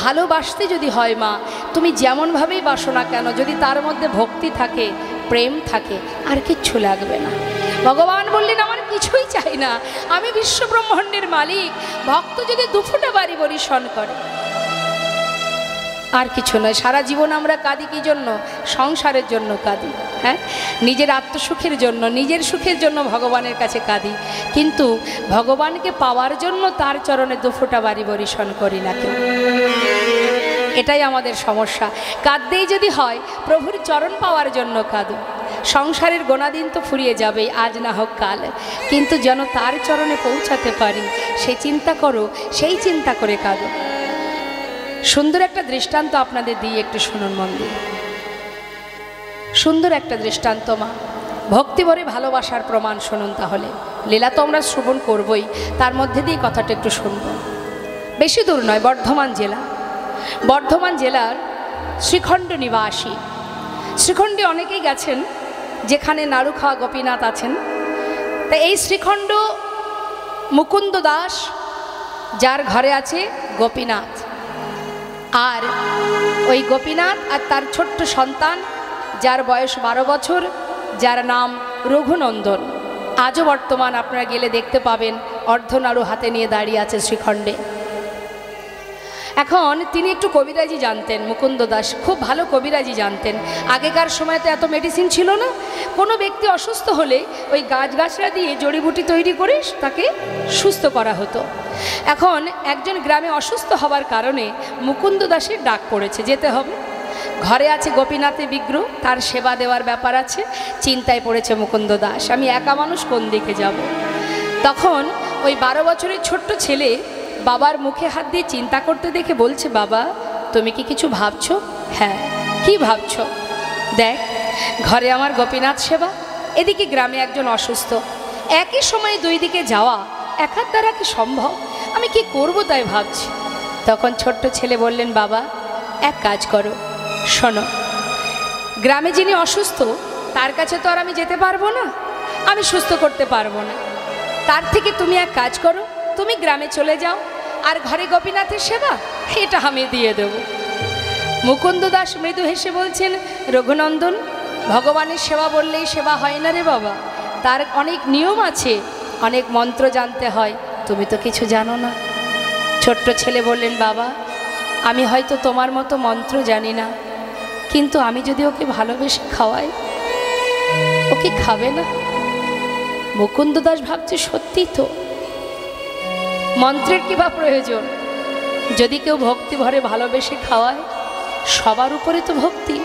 ভালোবাসতে যদি হয় মা, তুমি যেমনভাবেই বাসো না কেন, যদি তার মধ্যে ভক্তি থাকে, প্রেম থাকে, আর কিচ্ছু লাগবে না। ভগবান বললেন আমার কিছুই চাই না, আমি বিশ্বব্রহ্মাণ্ডের মালিক। ভক্ত যদি দুফোঁটা বাড়ি বরিশন করে আর কিছু নয়। সারা জীবন আমরা কাঁদি কি জন্য? সংসারের জন্য কাঁদি, হ্যাঁ, নিজের আত্মসুখের জন্য, নিজের সুখের জন্য ভগবানের কাছে কাঁদি, কিন্তু ভগবানকে পাওয়ার জন্য তার চরণে দুফোঁটা বাড়ি বরিশন করি না কেউ। এটাই আমাদের সমস্যা। কাঁদতেই যদি হয় প্রভুর চরণ পাওয়ার জন্য কাঁদো। সংসারের গোনাদিন তো ফুরিয়ে যাবেই, আজ না হোক কাল, কিন্তু যেন তার চরণে পৌঁছাতে পারি সেই চিন্তা করো, সেই চিন্তা করে কাঁদো। সুন্দর একটা দৃষ্টান্ত আপনাদের দিয়ে একটু শুনুন মন দিয়ে। সুন্দর একটা দৃষ্টান্ত মা, ভক্তি ভরে ভালোবাসার প্রমাণ শুনুন। তাহলে লীলা তো আমরা শ্রবণ করবই, তার মধ্যে দিয়ে কথাটা একটু শুনব। বেশি দূর নয়, বর্ধমান জেলা, বর্ধমান জেলার শ্রীখণ্ড নিবাসী। শ্রীখণ্ডে অনেকেই গেছেন, যেখানে নাড়ুখাওয়া গোপীনাথ আছেন। তা এই শ্রীখণ্ড মুকুন্দ দাস, যার ঘরে আছে গোপীনাথ, আর ওই গোপীনাথ আর তার ছোট্ট সন্তান, যার বয়স 12 বছর, যার নাম রঘুনন্দন। আজও বর্তমান আপনারা গেলে দেখতে পাবেন অর্ধনাড়ু হাতে নিয়ে দাঁড়িয়ে আছে শ্রীখণ্ডে। এখন তিনি একটু কবিরাজি জানতেন, মুকুন্দ দাস খুব ভালো কবিরাজি জানতেন। আগেকার সময় তো এত মেডিসিন ছিল না, কোনো ব্যক্তি অসুস্থ হলে ওই গাছগাছড়া দিয়ে জড়িবুটি তৈরি করে তাকে সুস্থ করা হতো। এখন একজন গ্রামে অসুস্থ হওয়ার কারণে মুকুন্দ দাসের ডাক পড়েছে, যেতে হবে। ঘরে আছে গোপীনাথের বিগ্রহ, তার সেবা দেওয়ার ব্যাপার আছে। চিন্তায় পড়েছে মুকুন্দ দাস, আমি একা মানুষ, কোন দিকে যাব। তখন ওই 12 বছরের ছোট্ট ছেলে বাবার মুখে হাত দিয়ে চিন্তা করতে দেখে বলছে, বাবা তুমি কি কিছু ভাবছো? হ্যাঁ, কি ভাবছো? দেখ, ঘরে আমার গোপীনাথ সেবা, এদিকে গ্রামে একজন অসুস্থ, একই সময়ে দুই দিকে যাওয়া একার দ্বারা কি সম্ভব? আমি কি করব তাই ভাবছি। তখন ছোট্ট ছেলে বললেন, বাবা এক কাজ করো, শোনো, গ্রামে যিনি অসুস্থ তার কাছে তো আর আমি যেতে পারবো না, আমি সুস্থ করতে পারবো না। তার থেকে তুমি এক কাজ করো, তুমি গ্রামে চলে যাও, আর ঘরে গোপীনাথের সেবা এটা আমি দিয়ে দেব। মুকুন্দ দাস মৃদু হেসে বলছেন, রঘুনন্দন, ভগবানের সেবা বললেই সেবা হয় না রে বাবা, তার অনেক নিয়ম আছে, অনেক মন্ত্র জানতে হয়, তুমি তো কিছু জানো না। ছোট্ট ছেলে বললেন, বাবা আমি হয়তো তোমার মতো মন্ত্র জানি না, কিন্তু আমি যদি ওকে ভালোবেসে খাওয়াই, ও কি খাবে না? মুকুন্দ দাস ভাবছে, সত্যি তো, মন্ত্রের কি বা প্রয়োজন? যদি কেউ ভক্তি ভরে ভালোবেসে খাওয়ায়, সবার উপরে তো ভক্তি,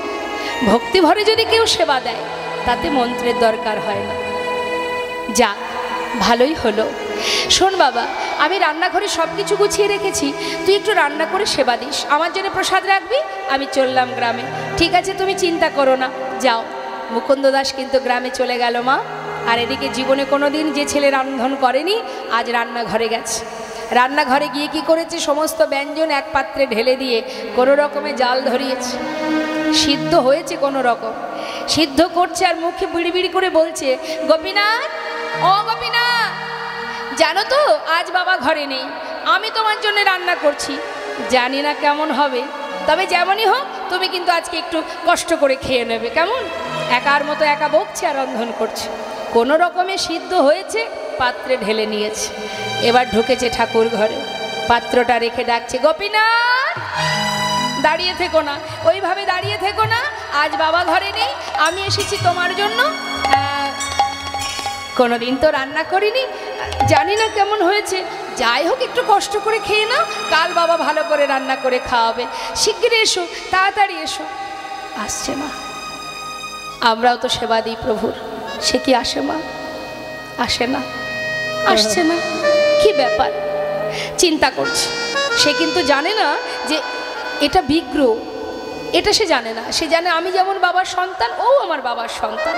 ভক্তি ভরে যদি কেউ সেবা দেয়, তাতে মন্ত্রের দরকার হয় না। যাক, ভালোই হলো। শোন বাবা, আমি রান্নাঘরে সব কিছু গুছিয়ে রেখেছি, তুই একটু রান্না করে সেবা দিস, আমার জন্য প্রসাদ রাখবি, আমি চললাম গ্রামে। ঠিক আছে, তুমি চিন্তা করো না, যাও। মুকুন্দ দাস কিন্তু গ্রামে চলে গেল মা। আর এদিকে জীবনে কোনো দিন যে ছেলে রান্ধন করেনি, আজ রান্নাঘরে গেছে। রান্নাঘরে গিয়ে কি করেছে, সমস্ত ব্যঞ্জন এক পাত্রে ঢেলে দিয়ে কোনো রকমে জাল ধরিয়েছে, সিদ্ধ হয়েছে কোনো রকম, সিদ্ধ করছে আর মুখে বিড়ি বিড়ি করে বলছে, গোপীনাথ, ও গোপীনাথ, জানো তো আজ বাবা ঘরে নেই, আমি তোমার জন্য রান্না করছি, জানি না কেমন হবে, তবে যেমনই হোক তুমি কিন্তু আজকে একটু কষ্ট করে খেয়ে নেবে, কেমন? একার মতো একা বকছে আর রন্ধন করছে। কোনো রকমে সিদ্ধ হয়েছে, পাত্রে ঢেলে নিয়েছে। এবার ঢুকেছে ঠাকুর ঘরে, পাত্রটা রেখে ডাকছে, গোপীনাথ দাঁড়িয়ে থেকো না, ওইভাবে দাঁড়িয়ে থেকো না, আজ বাবা ঘরে নেই, আমি এসেছি তোমার জন্য। কোনোদিন তো রান্না করিনি, জানি না কেমন হয়েছে, যাই হোক একটু কষ্ট করে খেয়ে নাও, কাল বাবা ভালো করে রান্না করে খাওয়াবে, শিগগির এসো, তাড়াতাড়ি এসো। আসছে মা, আমরাও তো সেবা দিই প্রভুর, সে কি আসে মা? আসে না, আসছে না, কি ব্যাপার? চিন্তা করছে। সে কিন্তু জানে না যে এটা বিগ্রহ, এটা সে জানে না। সে জানে আমি যেমন বাবার সন্তান, ও আমার বাবার সন্তান।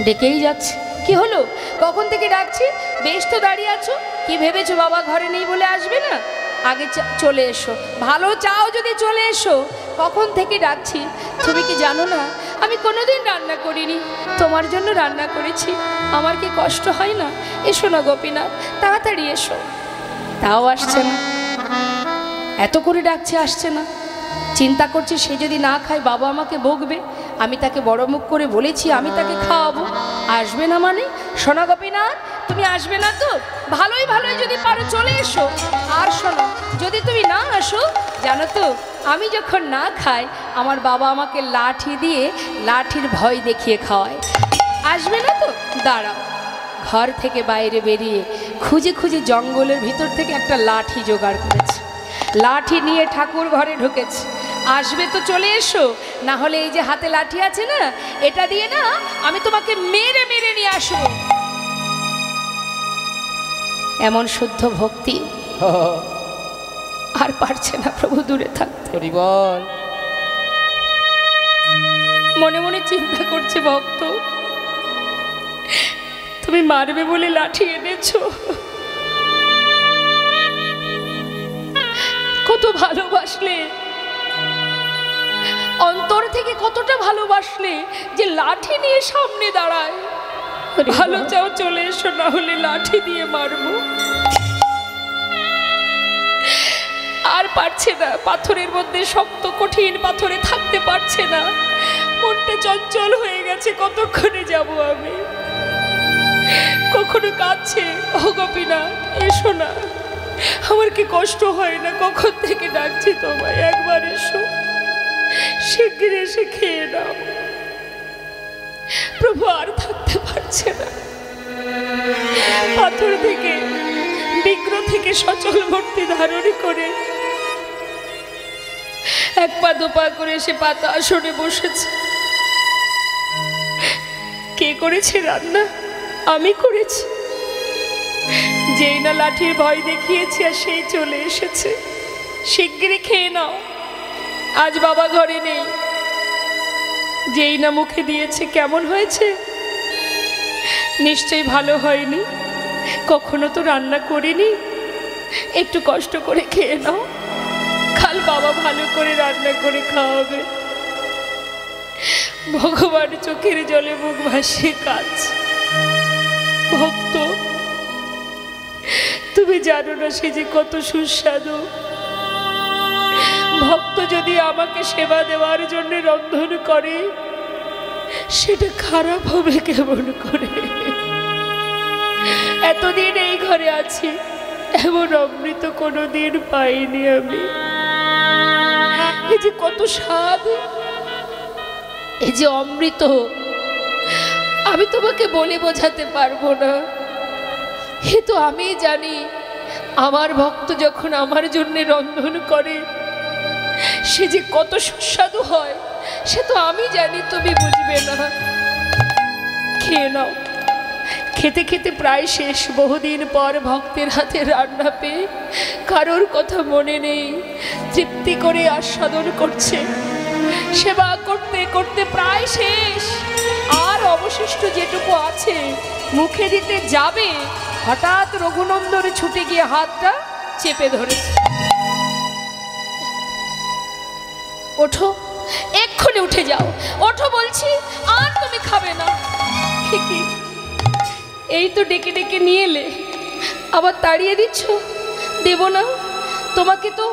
ডেকেই যাচ্ছে, কি হলো, কখন থেকে ডাকছি, বেশ তো দাঁড়িয়ে আছো, কি ভেবেছো বাবা ঘরে নেই বলে আসবে না? আগে চলে এসো, ভালো চাও যদি চলে এসো, কখন থেকে ডাকছি। তুমি কি জানো না আমি কোনোদিন রান্না করিনি, তোমার জন্য রান্না করেছি, আমার কি কষ্ট হয় না? এসো না গোপীনাথ, তাড়াতাড়ি এসো। তাও আসছে না। এত করে ডাকছে আসছে না, চিন্তা করছে সে যদি না খায় বাবা আমাকে বকবে, আমি তাকে বড় মুখ করে বলেছি আমি তাকে খাওয়াবো, আসবে না মানে? সোনা গোপীনাথ তুমি আসবে না তো? ভালোই ভালোই যদি পারো চলে এসো। আর শোনো, যদি তুমি না আসো, জানো তো আমি যখন না খাই আমার বাবা আমাকে লাঠি দিয়ে লাঠির ভয় দেখিয়ে খাওয়ায়। আসবে না তো? দাঁড়াও। ঘর থেকে বাইরে বেরিয়ে খুঁজে খুঁজে জঙ্গলের ভিতর থেকে একটা লাঠি জোগাড় করেছে, লাঠি নিয়ে ঠাকুর ঘরে ঢুকেছে। আসবে তো চলে এসো, না হলে এই যে হাতে লাঠি আছে না, এটা দিয়ে না আমি তোমাকে মেরে মেরে নিয়ে আসবো। এমন শুদ্ধ ভক্তি, আর পারছে না প্রভু দূরে থাকতে। মনে মনে চিন্তা করছে ভক্ত, তুমি মারবে বলে লাঠি এনেছো, কত ভালোবাসলে, অন্তর থেকে কতটা ভালোবাসলে যে লাঠি নিয়ে সামনে দাঁড়ায়। ভালো চাও চলে এসো, না হলে লাঠি দিয়ে মারবো। আর পারছে না, পাথরের মধ্যে শক্ত কঠিন পাথরে থাকতে পারছে না, মনটা চঞ্চল হয়ে গেছে। কতক্ষণে যাব আমি? কখনো কাঁদছে, ও গোপীনাথ এসো না, আমার কি কষ্ট হয় না? কখন থেকে ডাকছি তোমায়, একবার এসো, শিগগির এসে খেয়ে নাও। প্রভু আর থাকতে পারছে না, পাথর থেকে বিগ্রহ থেকে সচল মূর্তি ধারণ করে এক পা দুপা করে সে পাতা আসনে বসেছে। কে করেছে রান্না? আমি করেছি। যেই না লাঠির ভয় দেখিয়েছি আর সেই চলে এসেছে। শিগগিরই খেয়ে নাও, আজ বাবা ঘরে নেই। যেই না মুখে দিয়েছে, কেমন হয়েছে? নিশ্চয়ই ভালো হয়নি, কখনো তো রান্না করিনি। একটু কষ্ট করে খেয়ে নাও, কাল বাবা ভালো করে রান্না করে খাওয়াবে। ভগবান চোখের জলে মুখ ভাসিয়ে কাঁদছে। ভক্ত, তুমি জানো না সে যে কত সুস্বাদু। ভক্ত যদি আমাকে সেবা দেওয়ার জন্য রন্ধন করে, সেটা খারাপ হবে কেমন করে? এতদিন এই ঘরে আছি, এমন অমৃত কোনোদিন পাইনি আমি। এই যে কত স্বাদ, এই যে অমৃত, আমি তোমাকে বলে বোঝাতে পারবো না। এ তো আমি জানি, আমার ভক্ত যখন আমার জন্য রন্ধন করে সে যে কত সুস্বাদু হয়, সে তো আমি জানি, তুমি বুঝবে না। খেয়ে নাও। খেতে খেতে প্রায় শেষ। বহুদিন পর ভক্তের হাতে রান্না পেয়ে কারোর কথা মনে নেই, তৃপ্তি করে আস্বাদন করছে। সেবা করতে করতে প্রায় শেষ, আর অবশিষ্ট যেটুকু আছে মুখে দিতে যাবে, হঠাৎ রঘুনন্দন ছুটে গিয়ে হাতটা চেপে ধরেছে। ওঠো, এক্ষুনি উঠে যাও, ওঠো বলছি, আর তুমি খাবে না। ঠিকই, এই তো ডেকে ডেকে নিয়ে এলে, আবার তাড়িয়ে দিচ্ছ? দেব না, তোমাকে তো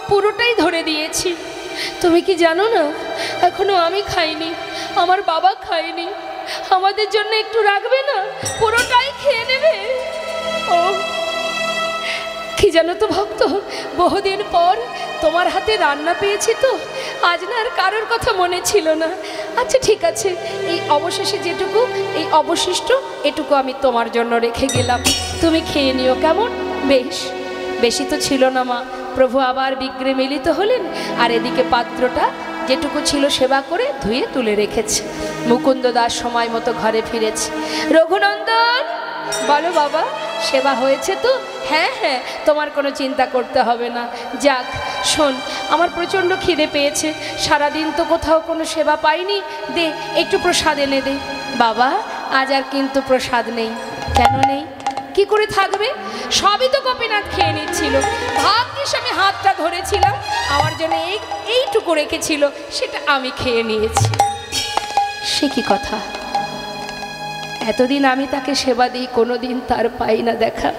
পুরোটাই ধরে দিয়েছি। তুমি কি জানো না, এখনো আমি খাইনি, আমার বাবা খায়নি। আমাদের জন্য একটু রাখবে না? পুরোটাই খেয়ে নেবে। ও কি জানো তো ভক্ত, বহুদিন পর তোমার হাতে রান্না পেয়েছি তো, আজ না আর কারোর কথা মনে ছিল না। আচ্ছা ঠিক আছে, এই অবশেষে যেটুকু, এই অবশিষ্ট এটুকু আমি তোমার জন্য রেখে গেলাম, তুমি খেয়ে নিও কেমন? বেশ, বেশি তো ছিল না মা। প্রভু আবার বিগ্রহে মিলিত হলেন, আর এদিকে পাত্রটা যেটুকু ছিল সেবা করে ধুয়ে তুলে রেখেছে। মুকুন্দ দাস সময় মতো ঘরে ফিরেছে। রঘুনন্দন, বলো বাবা, সেবা হয়েছে তো? হ্যাঁ হ্যাঁ, তোমার কোনো চিন্তা করতে হবে না। যাক শোন, আমার প্রচণ্ড খিদে পেয়েছে, সারাদিন তো কোথাও কোনো সেবা পাইনি, দে একটু প্রসাদ এনে দে। বাবা, আজ আর কিন্তু প্রসাদ নেই। কেন নেই? কি করে থাকবে? সবই তো গোপীনাথ খেয়ে নিচ্ছিল। ভাগ্যিস আমি হাতটা ধরেছিলাম, আমার জন্য এইটুকু রেখেছিল, সেটা আমি খেয়ে নিয়েছি। সে কি কথা? এতদিন আমি তাকে সেবা দিই, কোনোদিন তার পাই না দেখা।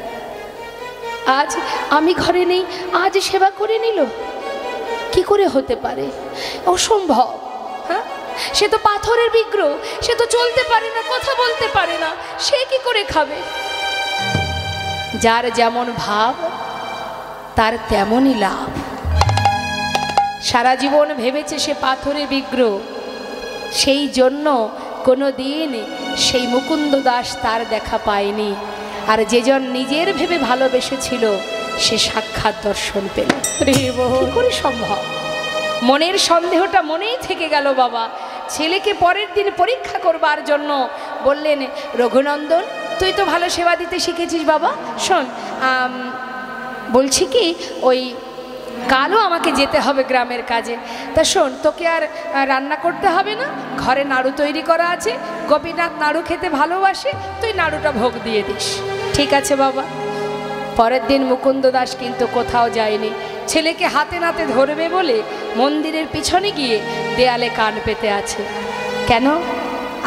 আজ আমি ঘরে নেই, আজ সেবা করে নিল, কি করে হতে পারে? অসম্ভব। হ্যাঁ, সে তো পাথরের বিগ্রহ, সে তো চলতে পারে না, কথা বলতে পারে না, সে কি করে খাবে? যার যেমন ভাব তার তেমনই লাভ। সারা জীবন ভেবেছে সে পাথরের বিগ্রহ, সেই জন্য কোনো দিন সেই মুকুন্দ দাস তার দেখা পায়নি। আর যেজন নিজের ভেবে ভালোবেসেছিল সে সাক্ষাৎ দর্শন পেল। কি করে সম্ভব? মনের সন্দেহটা মনেই থেকে গেল বাবা। ছেলেকে পরের দিন পরীক্ষা করবার জন্য বললেন, রঘুনন্দন তুই তো ভালো সেবা দিতে শিখেছিস বাবা, শোন বলছি কি, ওই কালও আমাকে যেতে হবে গ্রামের কাজে, তা শোন তোকে আর রান্না করতে হবে না, ঘরে নাড়ু তৈরি করা আছে, গোপীনাথ নাড়ু খেতে ভালোবাসে, তুই নাড়ুটা ভোগ দিয়ে দিস। ঠিক আছে বাবা। পরের দিন মুকুন্দ দাস কিন্তু কোথাও যায়নি। ছেলেকে হাতে নাতে ধরবে বলে মন্দিরের পিছনে গিয়ে দেয়ালে কান পেতে আছে। কেন?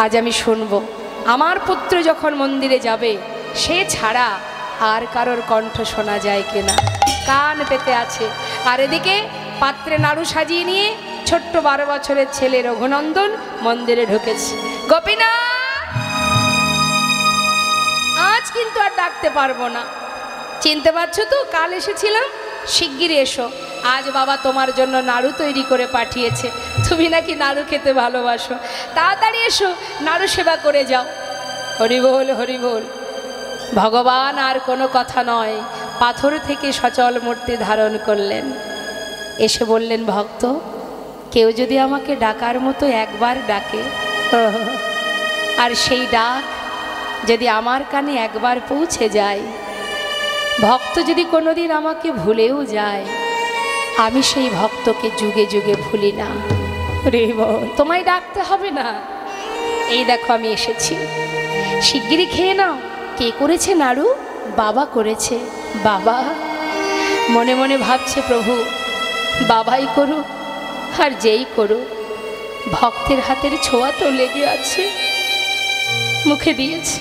আজ আমি শুনব আমার পুত্র যখন মন্দিরে যাবে সে ছাড়া আর কারোর কণ্ঠ শোনা যায় কিনা। কান পেতে আছে। আর এদিকে পাত্রে নাড়ু সাজিয়ে নিয়ে ছোট্ট 12 বছরের ছেলে রঘুনন্দন মন্দিরে ঢুকেছে। গোপীনাথ, আজ কিন্তু আর ডাকতে পারবো না, চিনতে পারছো তো? কাল এসেছিলাম, শিগগিরই এসো, আজ বাবা তোমার জন্য নাড়ু তৈরি করে পাঠিয়েছে, তুমি নাকি নাড়ু খেতে ভালোবাসো, তাড়াতাড়ি এসো, নাড়ু সেবা করে যাও। হরি বল, হরি বল। ভগবান আর কোনো কথা নয়, পাথর থেকে সচল মূর্তি ধারণ করলেন। এসে বললেন, ভক্ত কেউ যদি আমাকে ডাকার মতো একবার ডাকে, আর সেই ডাক যদি আমার কানে একবার পৌঁছে যায়, ভক্ত যদি কোনোদিন আমাকে ভুলেও যায়, আমি সেই ভক্তকে যুগে যুগে ভুলি না। রে বল, তোমায় ডাকতে হবে না, এই দেখো আমি এসেছি, শিগগিরই খেয়ে নাও। কে করেছে নাড়ু? বাবা করেছে। বাবা মনে মনে ভাবছে, প্রভু বাবাই করুক আর যেই করুক, ভক্তের হাতের ছোঁয়া তো লেগে আছে। মুখে দিয়েছে।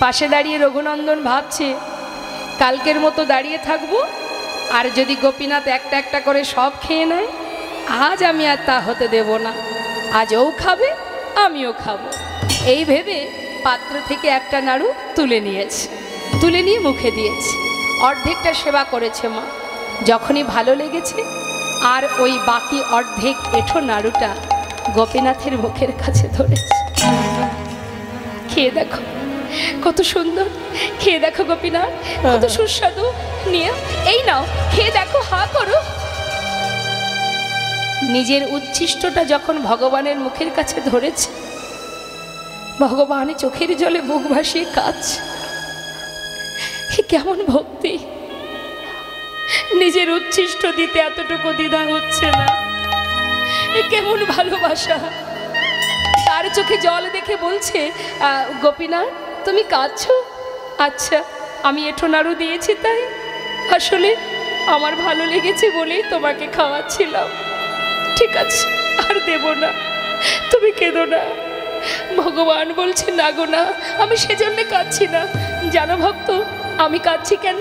পাশে দাঁড়িয়ে রঘুনন্দন ভাবছে, কালকের মতো দাঁড়িয়ে থাকবো, আর যদি গোপীনাথ একটা একটা করে সব খেয়ে নেয়, আজ আমি আর তা হতে দেব না, আজ ও খাবে আমিও খাবো। এই ভেবে পাত্র থেকে একটা নাড়ু তুলে নিয়েছে, তুলে নিয়ে মুখে দিয়েছে। অর্ধেকটা সেবা করেছে মা, যখনই ভালো লেগেছে আর ওই বাকি অর্ধেক এঁঠো নাড়ুটা গোপীনাথের মুখের কাছে ধরেছে। খেয়ে দেখো কত সুন্দর, খেয়ে দেখো গোপীনাথ কত সুস্বাদু, নিয়ে এই নাও খেয়ে দেখো, হা করো। নিজের উচ্ছিষ্টটা যখন ভগবানের মুখের কাছে ধরেছে, ভগবান চোখের জলে বুক ভাসিয়ে কাঁদছে। কেমন ভক্তি! নিজের উচ্ছিষ্ট দিতে এতটুকু দ্বিধা হচ্ছে না, কেমন ভালোবাসা! তার চোখে জল দেখে বলছে, গোপীনাথ তুমি কাঁদছো? আচ্ছা, আমি এঁঠো নাড়ু দিয়েছি তাই? আসলে আমার ভালো লেগেছে বলেই তোমাকে খাওয়াচ্ছিলাম। ঠিক আছে, আর দেব না, তুমি কেঁদো না। ভগবান বলছে, না গো না, আমি সেজন্য কাঁদছি না। জানো ভক্ত, আমি কাঁদছি কেন?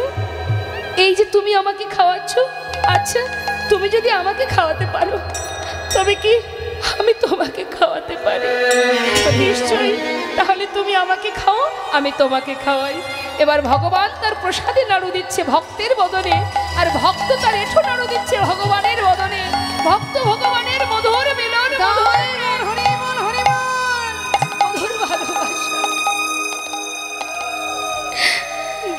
এই যে তুমি আমাকে খাওয়াচ্ছ, আচ্ছা তুমি যদি আমাকে খাওয়াতে পারো, তবে কি আমি তোমাকে খাওয়াতে পারি? নিশ্চয়ই, তাহলে তুমি আমাকে খাও, আমি তোমাকে খাওয়াই। এবার ভগবান তার প্রসাদে নাড়ু দিচ্ছে ভক্তের বদনে, আর ভক্ত তার এঁঠো নাড়ু দিচ্ছে ভগবানের বদনে। ভক্ত ভগবানের মধুর মিলন, মধুর ভালোবাসা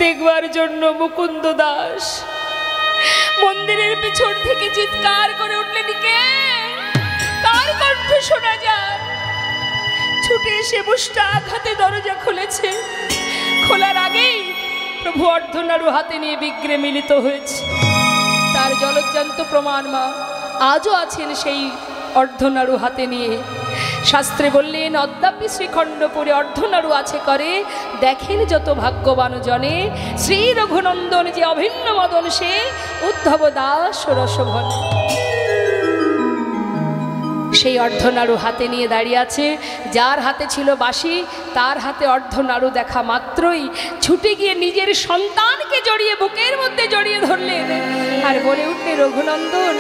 দেখবার জন্য মুকুন্দ দাস মন্দিরের পিছন থেকে চিৎকার করে উঠলেন, কে? কার কণ্ঠ শোনা যায়? ছুটে এসে মুষ্টা আঘাতে দরজা খুলেছে। খোলার আগেই প্রভু অর্ধনাড়ু হাতে নিয়ে বিগ্রে মিলিত হয়েছে। তার জলজ্জান্ত প্রমাণ মা আজও আছেন সেই অর্ধনাড়ু হাতে নিয়ে। শাস্ত্রে বললেন, অদ্যাপি শ্রীখণ্ডপুরে অর্ধনাড়ু আছে করে, দেখেন যত ভাগ্যবান জনে, শ্রী রঘুনন্দন যে অভিন্ন মদন সে, উদ্ধব দাস রসভন। সেই অর্ধনাড়ু হাতে নিয়ে দাঁড়িয়ে আছে। যার হাতে ছিল বাঁশি তার হাতে অর্ধনাড়ু দেখা মাত্রই ছুটে গিয়ে নিজের সন্তানকে জড়িয়ে বুকের মধ্যে জড়িয়ে ধরলেন আর বলে উঠলে, রঘুনন্দন,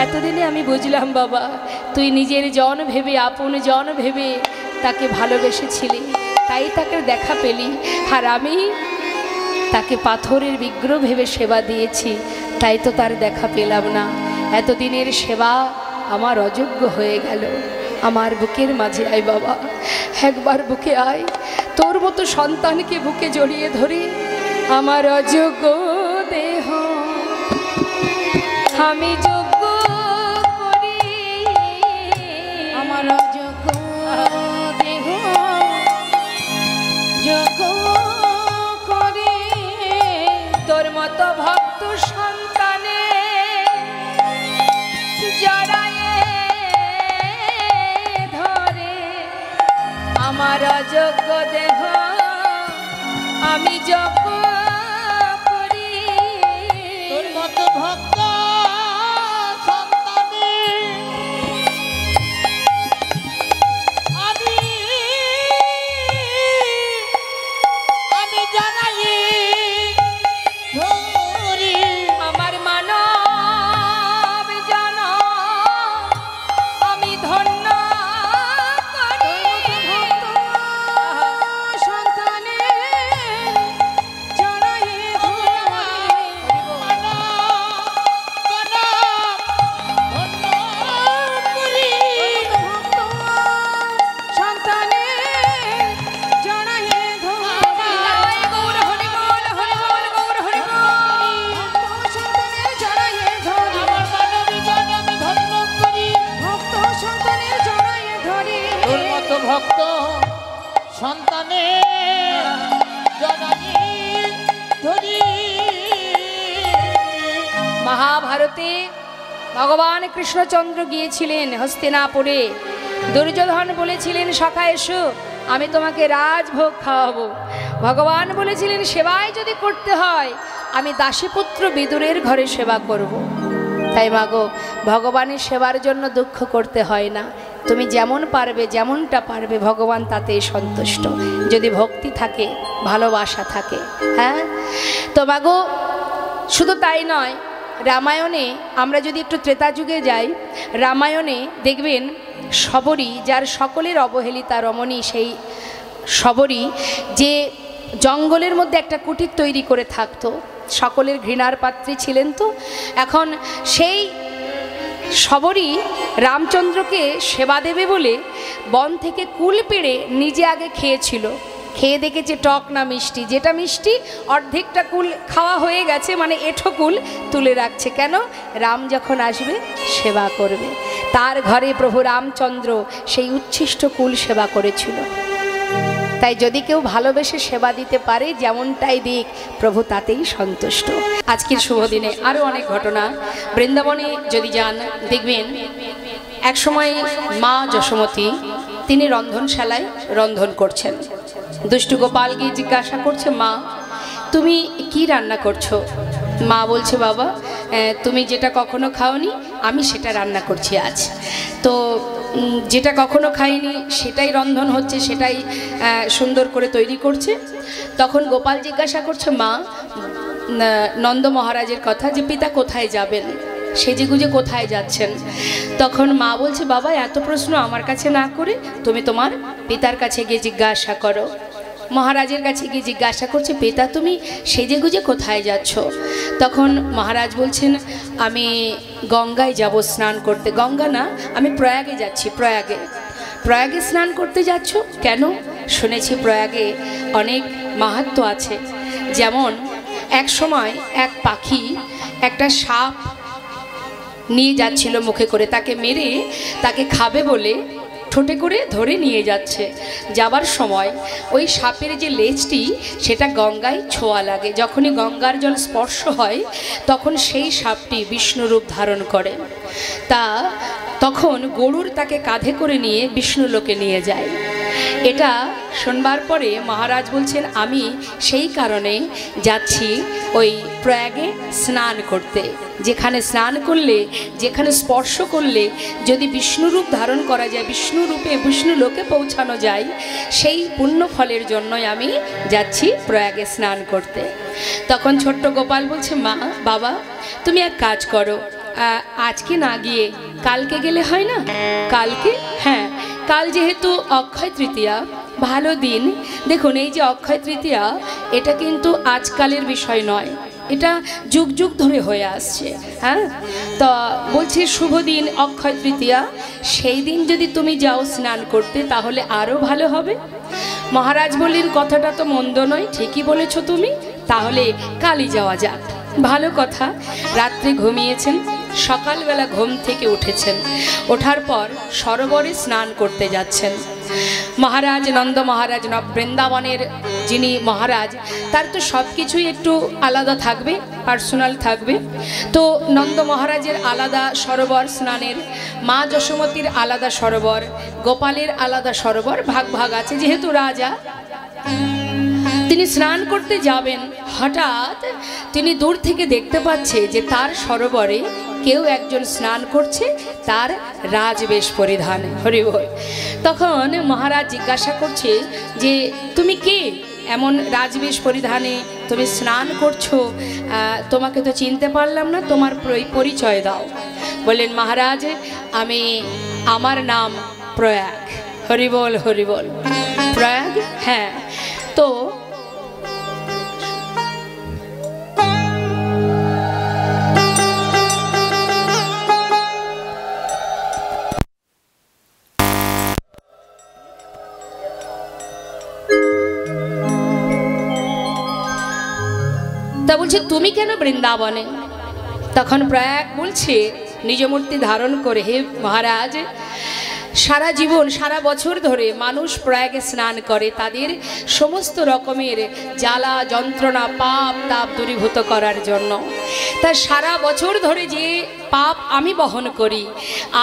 এতদিনে আমি বুঝলাম বাবা, তুই নিজের জন ভেবে, আপন জন ভেবে তাকে ভালোবেসেছিলি, তাই তাকে দেখা পেলি, আর আমি তাকে পাথরের বিগ্রহ ভেবে সেবা দিয়েছি, তাই তো তার দেখা পেলাম না। এতদিনের সেবা আমার অযোগ্য হয়ে গেল। আমার বুকের মাঝে আয় বাবা, একবার বুকে আয়, তোর মতো সন্তানকে বুকে জড়িয়ে ধরে আমার অযোগ্য দেহ আমি যোগ্য করি, আমার অযোগ্য দেহ যোগ্য করে তোর মতো ভক্ত সন্তানে জড়ায়ে ধরে আমার অযোগ্য দেহ আমি যোগ্য করি, তোর মতো ভক্ত সন্তানে আমি জানাই ধরি আমার মানব জন আমি ধন্য করি, সন্তানে জড়ায়ে ভক্ত সন্তানে জনাই ধরি। মহাভারতে ভগবান কৃষ্ণচন্দ্র গিয়েছিলেন হস্তিনাপুরে। দুর্যোধন বলেছিলেন, সখা এসো, আমি তোমাকে রাজভোগ খাওয়াবো। ভগবান বলেছিলেন, সেবায় যদি করতে হয় আমি দাসীপুত্র বিদুরের ঘরে সেবা করব। তাই মাগো, ভগবানের সেবার জন্য দুঃখ করতে হয় না। তুমি যেমন পারবে, যেমনটা পারবে, ভগবান তাতেই সন্তুষ্ট, যদি ভক্তি থাকে, ভালোবাসা থাকে। হ্যাঁ তো মাগো, শুধু তাই নয়, রামায়ণে আমরা যদি একটু ত্রেতা যুগে যাই, রামায়ণে দেখবেন শবরী, যার সকলের অবহেলিতা রমণী, সেই শবরী যে জঙ্গলের মধ্যে একটা কুটির তৈরি করে থাকতো, সকলের ঘৃণার পাত্রী ছিলেন। তো এখন সেই শবরী রামচন্দ্রকে সেবা দেবে বলে বন থেকে কুল পেড়ে নিজে আগে খেয়েছিল। খেয়ে দেখেছে টক না মিষ্টি, যেটা মিষ্টি অর্ধেকটা কুল খাওয়া হয়ে গেছে, মানে এঁঠো কুল তুলে রাখছে। কেন? রাম যখন আসবে সেবা করবে। তার ঘরে প্রভু রামচন্দ্র সেই উচ্ছিষ্ট কুল সেবা করেছিল। তাই যদি কেউ ভালোবেসে সেবা দিতে পারে, যেমনটাই দিক, প্রভু তাতেই সন্তুষ্ট। আজকের শুভ দিনে আরও অনেক ঘটনা। বৃন্দাবনে যদি যান, দেখবেন এক সময় মা যশোমতী তিনি রন্ধনশালায় রন্ধন করছেন। দুষ্টু গোপাল গিয়ে জিজ্ঞাসা করছে, মা তুমি কি রান্না করছো? মা বলছে, বাবা তুমি যেটা কখনো খাওনি আমি সেটা রান্না করছি আজ। তো যেটা কখনো খাইনি সেটাই রন্ধন হচ্ছে, সেটাই সুন্দর করে তৈরি করছে। তখন গোপাল জিজ্ঞাসা করছে মা নন্দ মহারাজের কথা, যে পিতা কোথায় যাবেন, সেজেগুজে কোথায় যাচ্ছেন? তখন মা বলছে, বাবা এত প্রশ্ন আমার কাছে না করে তুমি তোমার পিতার কাছে গিয়ে জিজ্ঞাসা করো। মহারাজের কাছে গিয়ে জিজ্ঞাসা করছে, পিতা তুমি সেজেগুজে কোথায় যাচ্ছ? তখন মহারাজ বলছেন, আমি গঙ্গায় যাব স্নান করতে। গঙ্গা না, আমি প্রয়াগে যাচ্ছি। প্রয়াগে স্নান করতে যাচ্ছ কেন? শুনেছি প্রয়াগে অনেক মাহাত্ম্য আছে। যেমন এক সময় এক পাখি একটা সাপ নিয়ে যাচ্ছিল মুখে করে, তাকে মেরে তাকে খাবে বলে ঠোঁটে করে ধরে নিয়ে যাচ্ছে। যাবার সময় ওই সাপের যে লেজটি সেটা গঙ্গায় ছোঁয়া লাগে। যখনই গঙ্গার জল স্পর্শ হয় তখন সেই সাপটি বিষ্ণুরূপ ধারণ করে। তখন গরুর তাকে কাঁধে করে নিয়ে বিষ্ণুলোকে নিয়ে যায়। এটা শোনবার পরে মহারাজ বলছেন আমি সেই কারণে যাচ্ছি ওই প্রয়াগে স্নান করতে, যেখানে স্নান করলে, যেখানে স্পর্শ করলে যদি বিষ্ণুরূপ ধারণ করা যায়, বিষ্ণু রূপে বিষ্ণু লোকে পৌঁছানো যায়, সেই পুণ্য ফলের জন্যই আমি যাচ্ছি প্রয়াগে স্নান করতে। তখন ছোট্ট গোপাল বলছে, মা বাবা তুমি এক কাজ করো, আজকে না গিয়ে কালকে গেলে হয় না? কালকে? হ্যাঁ, কাল যেহেতু অক্ষয় তৃতীয়া, ভালো দিন। দেখুন এই যে অক্ষয় তৃতীয়া, এটা কিন্তু আজকালের বিষয় নয়, এটা যুগ যুগ ধরে হয়ে আসছে। হ্যাঁ, তো বলছি শুভ দিন অক্ষয় তৃতীয়া, সেই দিন যদি তুমি যাও স্নান করতে তাহলে আরও ভালো হবে। মহারাজ বললেন, কথাটা তো মন্দ নয়, ঠিকই বলেছ তুমি, তাহলে কালই যাওয়া যাক। ভালো কথা। রাত্রে ঘুমিয়েছেন, সকালবেলা ঘুম থেকে উঠেছেন, ওঠার পর সরোবরে স্নান করতে যাচ্ছেন। মহারাজ নন্দ মহারাজ বৃন্দাবনের যিনি মহারাজ, তার তো সব কিছুই একটু আলাদা থাকবে, পার্সোনাল থাকবে। তো নন্দ মহারাজের আলাদা সরোবর স্নানের, মা যশোমতীর আলাদা সরোবর, গোপালের আলাদা সরোবর, ভাগ ভাগ আছে। যেহেতু রাজা, তিনি স্নান করতে যাবেন, হঠাৎ তিনি দূর থেকে দেখতে পাচ্ছে যে তার সরোবরে কেউ একজন স্নান করছে, তার রাজবেশ পরিধান। হরি বল। তখন মহারাজ জিজ্ঞাসা করছে যে তুমি কে, এমন রাজবেশ পরিধানে তুমি স্নান করছো, তোমাকে তো চিনতে পারলাম না, তোমার পরিচয় দাও। বললেন, মহারাজ আমার নাম প্রয়াগ। হরি বল হরি বল। প্রয়াগ? হ্যাঁ। তো বলছে তুমি কেন বৃন্দাবনে? তখন প্রয়াগ বলছে নিজ মূর্তি ধারণ করে, হে মহারাজ, সারা জীবন সারা বছর ধরে মানুষ প্রয়াগে স্নান করে তাদের সমস্ত রকমের জ্বালা যন্ত্রণা পাপ তাপ দূরীভূত করার জন্য। তা সারা বছর ধরে যে পাপ আমি বহন করি,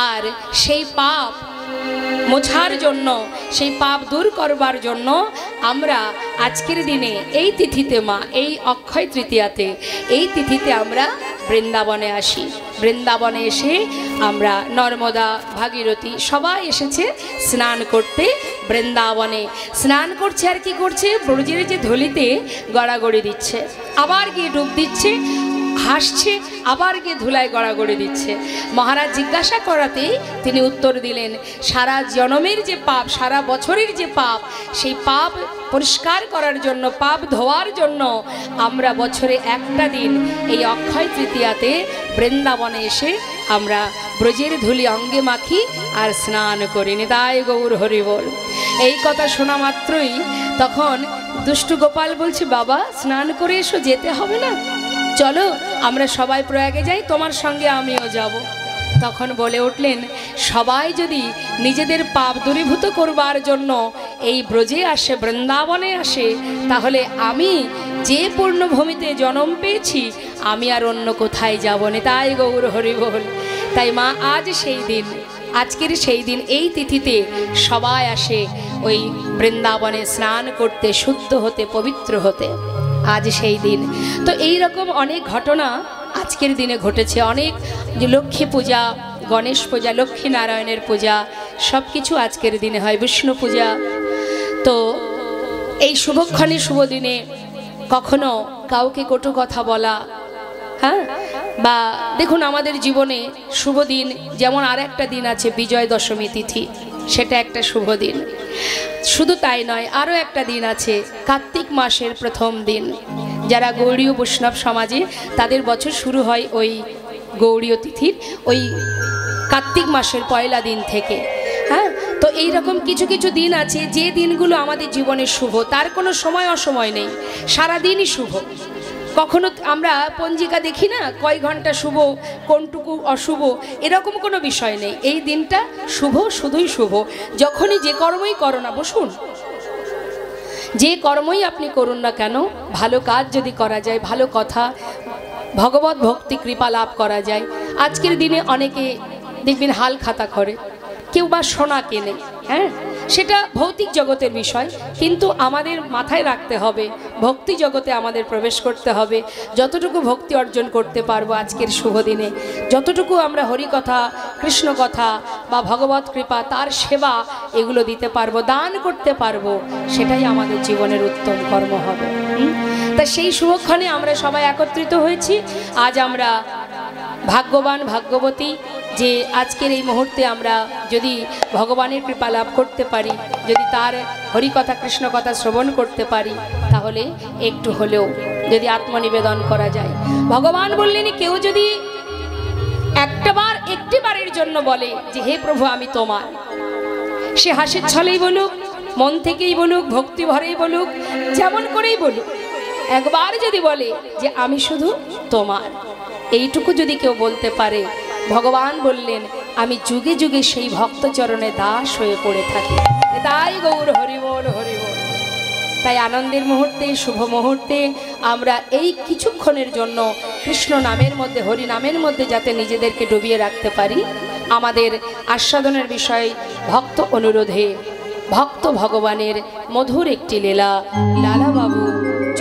আর সেই পাপ মোছার জন্য, সেই পাপ দূর করবার জন্য আমরা আজকের দিনে এই তিথিতে, মা এই অক্ষয় তৃতীয়াতে, এই তিথিতে আমরা বৃন্দাবনে আসি। বৃন্দাবনে এসে আমরা নর্মদা ভাগীরথী সবাই এসেছে স্নান করতে, বৃন্দাবনে স্নান করছে। আর কি করছে? ব্রজের যে ধুলিতে গড়াগড়ি দিচ্ছে, আবার গিয়ে ডুব দিচ্ছে, হাসছে, আবার গিয়ে ধুলায় গড়াগড়ি দিচ্ছে। মহারাজ জিজ্ঞাসা করাতে তিনি উত্তর দিলেন, সারা জনমের যে পাপ, সারা বছরের যে পাপ, সেই পাপ পরিষ্কার করার জন্য, পাপ ধোয়ার জন্য আমরা বছরে একটা দিন এই অক্ষয় তৃতীয়াতে বৃন্দাবনে এসে আমরা ব্রজের ধুলি অঙ্গে মাখি আর স্নান করি। নিতাই গৌর হরি বল। এই কথা শোনা মাত্রই তখন দুষ্টু গোপাল বলছে, বাবা স্নান করে এসো, যেতে হবে না, চলো আমরা সবাই প্রয়াগে যাই, তোমার সঙ্গে আমিও যাব। তখন বলে উঠলেন, সবাই যদি নিজেদের পাপ দূরীভূত করবার জন্য এই ব্রজে আসে, বৃন্দাবনে আসে, তাহলে আমি যে পূর্ণভূমিতে জন্ম পেয়েছি আমি আর অন্য কোথায় যাব না। তাই গৌর হরি বল। তাই মা আজ সেই দিন, আজকের সেই দিন, এই তিথিতে সবাই আসে ওই বৃন্দাবনে স্নান করতে, শুদ্ধ হতে, পবিত্র হতে। আজ সেই দিন। তো এই রকম অনেক ঘটনা আজকের দিনে ঘটেছে। অনেক যে লক্ষ্মী পূজা, গণেশ পূজা, লক্ষ্মী নারায়ণের পূজা, সব কিছু আজকের দিনে হয়, বিষ্ণু পূজা। তো এই শুভক্ষণে, শুভ দিনে কখনো কাউকে কটু কথা বলা, হ্যাঁ, বা দেখুন আমাদের জীবনে শুভ দিন যেমন আর একটা দিন আছে বিজয় দশমী তিথি, সেটা একটা শুভ দিন। শুধু তাই নয়, আরও একটা দিন আছে কার্তিক মাসের প্রথম দিন। যারা গৌড়ীয় বৈষ্ণব সমাজে, তাদের বছর শুরু হয় ওই গৌড়ীয় তিথির ওই কার্তিক মাসের পয়লা দিন থেকে। হ্যাঁ, তো এই রকম কিছু কিছু দিন আছে যে দিনগুলো আমাদের জীবনে শুভ, তার কোনো সময় অসময় নেই, সারাদিনই শুভ। কখনো আমরা পঞ্জিকা দেখি না কয় ঘন্টা শুভ, কোনটুকু অশুভ, এরকম কোনো বিষয় নেই। এই দিনটা শুভ, শুধুই শুভ। যখনই যে কর্মই করো না, বসুন, যে কর্মই আপনি করুন না কেন, ভালো কাজ যদি করা যায়, ভালো কথা, ভগবত ভক্তি কৃপা লাভ করা যায়। আজকের দিনে অনেকে দেখবেন হাল খাতা করে, কেউ বা সোনা কেনে, হ্যাঁ, সেটা ভৌতিক জগতের বিষয়, কিন্তু আমাদের মাথায় রাখতে হবে ভক্তি জগতে আমাদের প্রবেশ করতে হবে। যতটুকু ভক্তি অর্জন করতে পারবো আজকের শুভ দিনে, যতটুকু আমরা হরিকথা, কৃষ্ণ কথা বা ভগবত কৃপা, তার সেবা এগুলো দিতে পারবো, দান করতে পারবো, সেটাই আমাদের জীবনের উত্তম কর্ম হবে। তা সেই শুভক্ষণে আমরা সবাই একত্রিত হয়েছি। আজ আমরা ভাগ্যবান, ভাগ্যবতী যে আজকের এই মুহূর্তে আমরা যদি ভগবানের কৃপা লাভ করতে পারি, যদি তার হরিকথা কৃষ্ণ কথা শ্রবণ করতে পারি, তাহলে একটু হলেও যদি আত্মনিবেদন করা যায়। ভগবান বললেন, কেউ যদি একটিবারের জন্য বলে যে হে প্রভু আমি তোমার, সে হাসির ছলেই বলুক, মন থেকেই বলুক, ভক্তি ভরেই বলুক, যেমন করেই বলুক, একবার যদি বলে যে আমি শুধু তোমার, এইটুকু যদি কেউ বলতে পারে, ভগবান বললেন আমি যুগে যুগে সেই ভক্তচরণে দাস হয়ে পড়ে থাকি। তাই গৌর হরিবল হরিবল। তাই আনন্দের মুহূর্তে, শুভ মুহূর্তে আমরা এই কিছুক্ষণের জন্য কৃষ্ণ নামের মধ্যে, হরি নামের মধ্যে যাতে নিজেদেরকে ডুবিয়ে রাখতে পারি, আমাদের আস্বাদনের বিষয় ভক্ত অনুরোধে ভক্ত ভগবানের মধুর একটি লীলা, লালাবাবু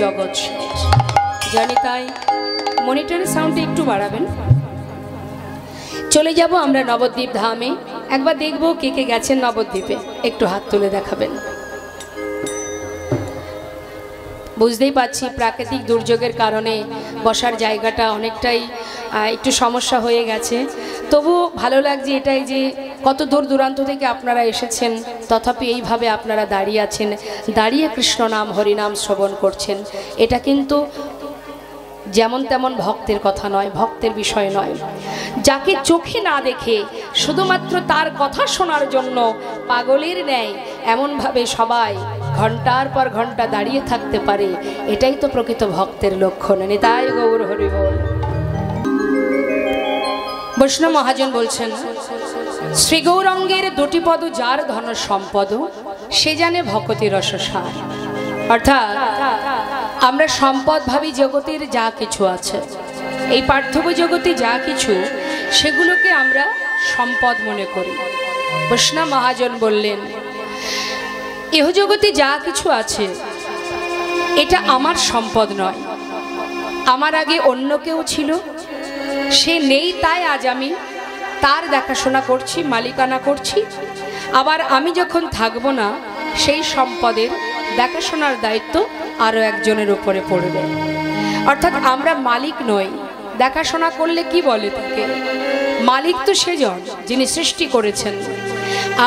জগৎ শেঠ। জানি তাই মনিটরের সাউন্ডে একটু বাড়াবেন। চলে যাব আমরা নবদ্বীপ ধামে। একবার দেখব কে কে গেছেন নবদ্বীপে, একটু হাত তুলে দেখাবেন। বুঝতেই পারছি প্রাকৃতিক দুর্যোগের কারণে বসার জায়গাটা অনেকটাই একটু সমস্যা হয়ে গেছে, তবু ভালো লাগছে এটাই যে কত দূর দূরান্ত থেকে আপনারা এসেছেন, তথাপি এইভাবে আপনারা দাঁড়িয়ে আছেন, দাঁড়িয়ে কৃষ্ণ নাম হরিনাম শ্রবণ করছেন। এটা কিন্তু যেমন তেমন ভক্তের কথা নয়, ভক্তের বিষয় নয়। যাকে চোখে না দেখে শুধুমাত্র তার কথা শোনার জন্য পাগলের ন্যায় এমনভাবে সবাই ঘন্টার পর ঘন্টা দাঁড়িয়ে থাকতে পারে, এটাই তো প্রকৃত ভক্তের লক্ষণ। নিতাই গৌর হরি বল। বৈষ্ণব মহাজন বলছেন, শ্রী গৌরাঙ্গের দুটি পদ যার ধন সম্পদ, সে জানে ভক্তি রসসার। অর্থাৎ আমরা সম্পদ ভাবি জগতের যা কিছু আছে, এই পার্থিব জগতে যা কিছু, সেগুলোকে আমরা সম্পদ মনে করি। বৈষ্ণব মহাজন বললেন, ইহ জগতে যা কিছু আছে এটা আমার সম্পদ নয়, আমার আগে অন্য কেউ ছিল, সে নেই তাই আজ আমি তার দেখাশোনা করছি, মালিকানা করছি। আবার আমি যখন থাকবো না, সেই সম্পদের দেখাশোনার দায়িত্ব আরও একজনের উপরে পড়বে। অর্থাৎ আমরা মালিক নই। দেখাশোনা করলে কি বলে তাকে? মালিক তো সেজন যিনি সৃষ্টি করেছেন।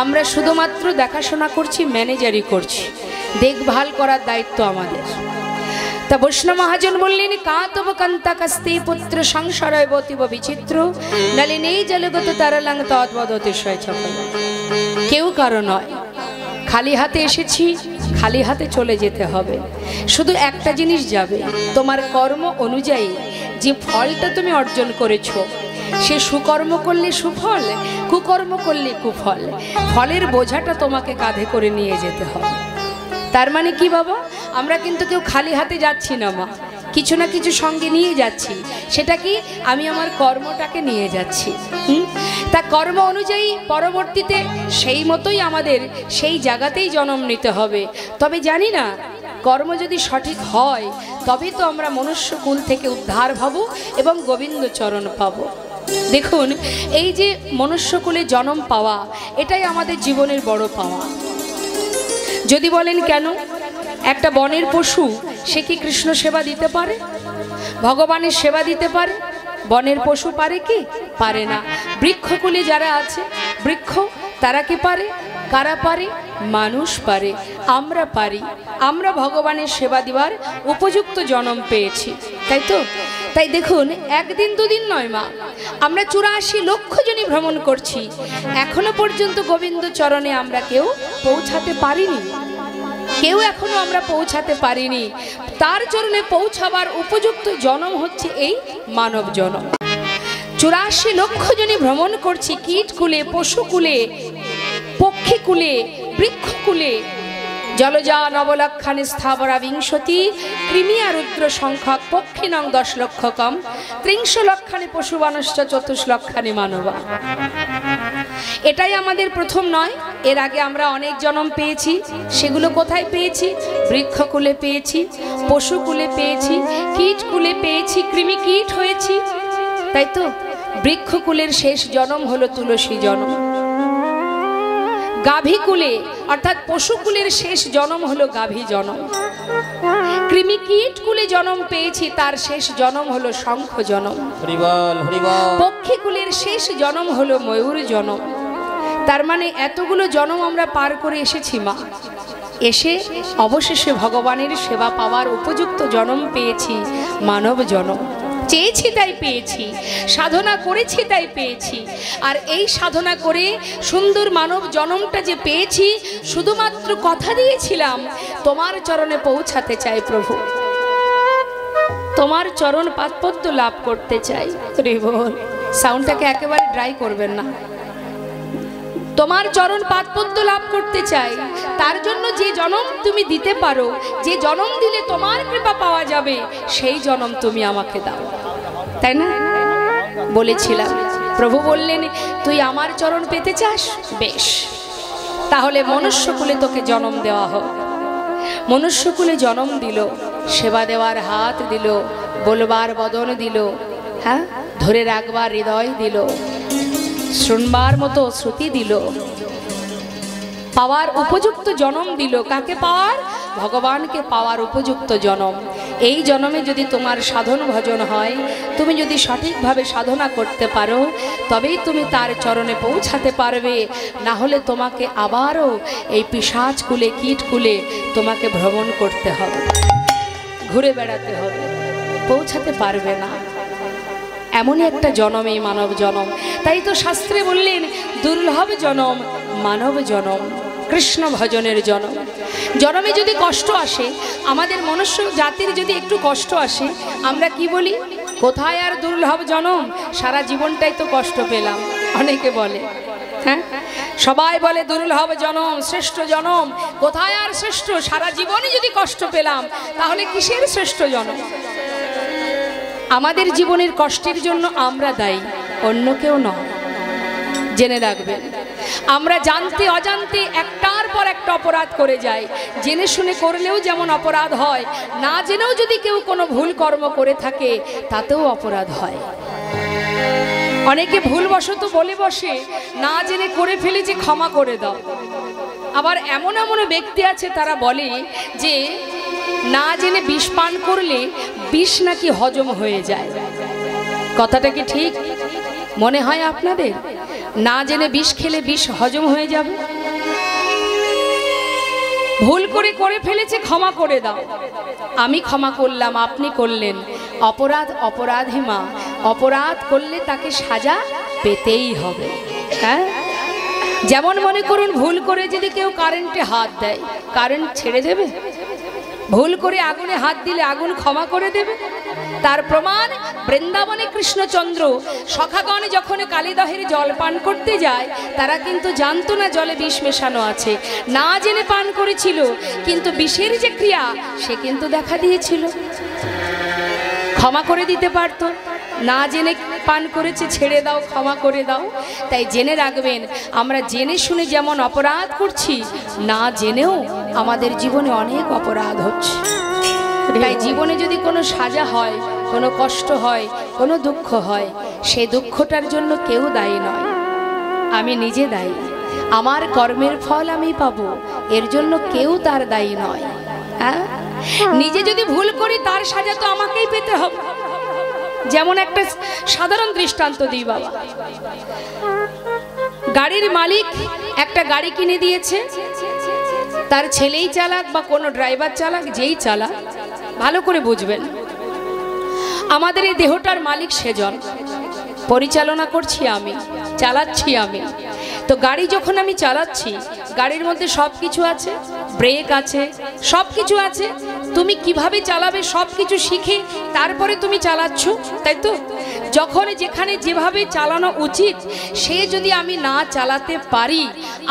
আমরা শুধুমাত্র দেখাশোনা করছি, ম্যানেজারই করছি, দেখভাল করার দায়িত্ব আমাদের। তা বৈষ্ণব মহাজন বললেন, কাতব কান্তা কাস্তে পুত্র সংসারয় বতিব বিচিত্র নলিনী জলগত তারালাং তদ্বদতিশয় চপল। কেউ কারো নয়, খালি হাতে এসেছি, খালি হাতে চলে যেতে হবে। শুধু একটা জিনিস যাবে, তোমার কর্ম অনুযায়ী যে ফলটা তুমি অর্জন করেছো, সে সুকর্ম করলে সুফল, কুকর্ম করলে কুফল, ফলের বোঝাটা তোমাকে কাঁধে করে নিয়ে যেতে হবে। তার মানে কি বাবা, আমরা কিন্তু কেউ খালি হাতে যাচ্ছি না মা, কিছু না কিছু সঙ্গে নিয়ে যাচ্ছি। সেটা কি? আমি আমার কর্মটাকে নিয়ে যাচ্ছি। তা কর্ম অনুযায়ী পরবর্তীতে সেই মতোই আমাদের সেই জায়গাতেই জন্ম নিতে হবে। তবে জানি না, কর্ম যদি সঠিক হয় তবে তো আমরা মনুষ্য কুল থেকে উদ্ধার হব এবং গোবিন্দ চরণ পাব। দেখুন, এই যে মনুষ্যকুলে জন্ম পাওয়া, এটাই আমাদের জীবনের বড় পাওয়া। যদি বলেন কেন, একটা বনের পশু সে কি কৃষ্ণ সেবা দিতে পারে? ভগবানের সেবা দিতে পারে? বনের পশু পারে কি? পারে না। বৃক্ষকুলে যারা আছে, বৃক্ষ, তারা কি পারে? কারা পারে? মানুষ পারে, আমরা পারি। আমরা ভগবানের সেবা দিবার উপযুক্ত জন্ম পেয়েছি, তাই তো? তাই দেখুন, একদিন দুদিন নয় মা, আমরা 84 লক্ষ জনই ভ্রমণ করছি, এখনো পর্যন্ত গোবিন্দ চরণে আমরা কেউ পৌঁছাতে পারিনি। কেউ এখনো আমরা পৌঁছাতে পারিনি। তার চরণে পৌঁছাবার উপযুক্ত জন্ম হচ্ছে এই মানব জন্ম। 84 লক্ষ জনই ভ্রমণ করছি, কীটকুলে, পশুকুলে, পক্ষীকুলে, বৃক্ষকুলে। জলজা নবলক্ষানি স্থাবরা বিংশতি কৃমিয়া রুদ্র সংখ্যক পক্ষী নং 10 লক্ষ কম 30 লক্ষানি পশুবানশ্চ 24 লক্ষানি মানবা। এটাই আমাদের প্রথম নয়, এর আগে আমরা অনেক জন্ম পেয়েছি। সেগুলো কোথায় পেয়েছি? বৃক্ষকুলে পেয়েছি, পশুকুলে পেয়েছি, কীটকুলে পেয়েছি, কৃমি কীট হয়েছি, তাই তো? বৃক্ষকুলের শেষ জন্ম হলো তুলসী জন্ম। গাভীকুলে অর্থাৎ পশুকুলের শেষ জন্ম হলো গাভী জন্ম। কৃমি কীট কুলে জন্ম পেয়েছি, তার শেষ জন্ম হলো শঙ্খ জন্ম। পক্ষী কুলের শেষ জন্ম হলো ময়ূর জন্ম। তার মানে এতগুলো জন্ম আমরা পার করে এসেছি মা, এসে অবশেষে ভগবানের সেবা পাওয়ার উপযুক্ত জন্ম পেয়েছি, মানব জন্ম। চেয়েছি তাই পেয়েছি, সাধনা করেছি তাই পেয়েছি। আর এই সাধনা করে সুন্দর মানব জন্মটা যে পেয়েছি, শুধুমাত্র কথা দিয়েছিলাম তোমার চরণে পৌঁছাতে চাই প্রভু, তোমার চরণ পাদপদ্ম লাভ করতে চাই। বল, সাউন্ডটাকে একেবারে ড্রাই করবেন না। তোমার চরণ পাদপদ্ম লাভ করতে চাই, তার জন্য যে জন্ম তুমি দিতে পারো, যে জন্ম দিলে তোমার কৃপা পাওয়া যাবে, সেই জন্ম তুমি আমাকে দাও, তাই না? বলেছিলাম। প্রভু বললেন, তুই আমার চরণ পেতে চাস? বেশ, তাহলে মনুষ্যকুলে তোকে জন্ম দেওয়া হোক। মনুষ্যকুলে জন্ম দিল, সেবা দেওয়ার হাত দিল, বলবার বদন দিল, হ্যাঁ, ধরে রাখবার হৃদয় দিল, শুনবার মতো শ্রুতি দিল, পাওয়ার উপযুক্ত জন্ম দিল। কাকে পাওয়ার? ভগবানকে পাওয়ার উপযুক্ত জন্ম। এই জন্মে যদি তোমার সাধন ভজন হয়, তুমি যদি সঠিকভাবে সাধনা করতে পারো, তবেই তুমি তার চরণে পৌঁছাতে পারবে। না হলে তোমাকে আবারও এই পিশাচ কুলে, কীট কুলে তোমাকে ভ্রমণ করতে হবে, ঘুরে বেড়াতে হবে, পৌঁছাতে পারবে না। এমনই একটা জনম এই মানব জনম। তাই তো শাস্ত্রে বললেন, দুর্লভ জনম মানব জনম, কৃষ্ণ ভজনের জনম। জনমে যদি কষ্ট আসে, আমাদের মনুষ্য জাতির যদি একটু কষ্ট আসে, আমরা কি বলি? কোথায় আর দুর্লভ জনম, সারা জীবনটাই তো কষ্ট পেলাম। অনেকে বলে, হ্যাঁ, সবাই বলে দুর্লভ জনম, শ্রেষ্ঠ জনম। কোথায় আর শ্রেষ্ঠ? সারা জীবনই যদি কষ্ট পেলাম, তাহলে কিসের শ্রেষ্ঠ জনম? আমাদের জীবনের কষ্টের জন্য আমরা দায়ী, অন্য কেউ নয়। জেনে রাখবেন, আমরা জানতে অজান্তে একটার পর একটা অপরাধ করে যাই। জেনে শুনে করলেও যেমন অপরাধ হয়, না জেনেও যদি কেউ কোনো ভুল কর্ম করে থাকে, তাতেও অপরাধ হয়। অনেকে ভুলবশত বলে বসে, না জেনে করে ফেলেছে, ক্ষমা করে দাও। আবার এমন এমন ব্যক্তি আছে, তারা বলে যে না জেনে বিষ পান করলে বিষ নাকি হজম হয়ে যায়। কথাটা কি ঠিক মনে হয় আপনাদের? না জেনে বিষ খেলে বিষ হজম হয়ে যাবে? ভুল করে ফেলেছে, ক্ষমা করে দাও। আমি ক্ষমা করলাম, আপনি করলেন। অপরাধ অপরাধী মা, অপরাধ করলে তাকে সাজা পেতেই হবে। হ্যাঁ, যেমন মনে করুন, ভুল করে যদি কেউ কারেন্টে হাত দেয়, কারেন্ট ছেড়ে দেবে? ভুল করে আগুনে হাত দিলে আগুন ক্ষমা করে দেবে? তার প্রমাণ বৃন্দাবনে কৃষ্ণচন্দ্র সখাগণ যখন কালীদহের জল পান করতে যায়, তারা কিন্তু জানতো না জলে বিষ মেশানো আছে, না জেনে পান করেছিল, কিন্তু বিষের যে ক্রিয়া সে কিন্তু দেখা দিয়েছিল। ক্ষমা করে দিতে পারতো, না জেনে পান করেছে, ছেড়ে দাও, ক্ষমা করে দাও। তাই জেনে রাখবেন, আমরা জেনে শুনে যেমন অপরাধ করছি, না জেনেও আমাদের জীবনে অনেক অপরাধ হচ্ছে। তাই জীবনে যদি কোনো সাজা হয়, কোনো কষ্ট হয়, কোনো দুঃখ হয়, সেই দুঃখটার জন্য কেউ দায়ী নয়, আমি নিজে দায়ী। আমার কর্মের ফল আমি পাবো, এর জন্য কেউ তার দায়ী নয়। হ্যাঁ, নিজে যদি ভুল করি, তার সাজা তো আমাকেই পেতে হবে। যেমন একটা সাধারণ দৃষ্টান্ত দিই বাবা। গাড়ির মালিক একটা গাড়ি কিনে দিয়েছে, তার ছেলেই চালাক বা কোনো ড্রাইভার চালাক, যেই চালাক, ভালো করে বুঝবেন, আমাদের এই দেহটার মালিক সেজন, পরিচালনা করছি আমি, চালাচ্ছি আমি। তো গাড়ি যখন আমি চালাচ্ছি, গাড়ির মধ্যে সব কিছু আছে, ব্রেক আছে, সব কিছু আছে। তুমি কিভাবে চালাবে সব কিছু শিখে তারপরে তুমি চালাচ্ছ, তাই তো? যখন যেখানে যেভাবে চালানো উচিত, সে যদি আমি না চালাতে পারি,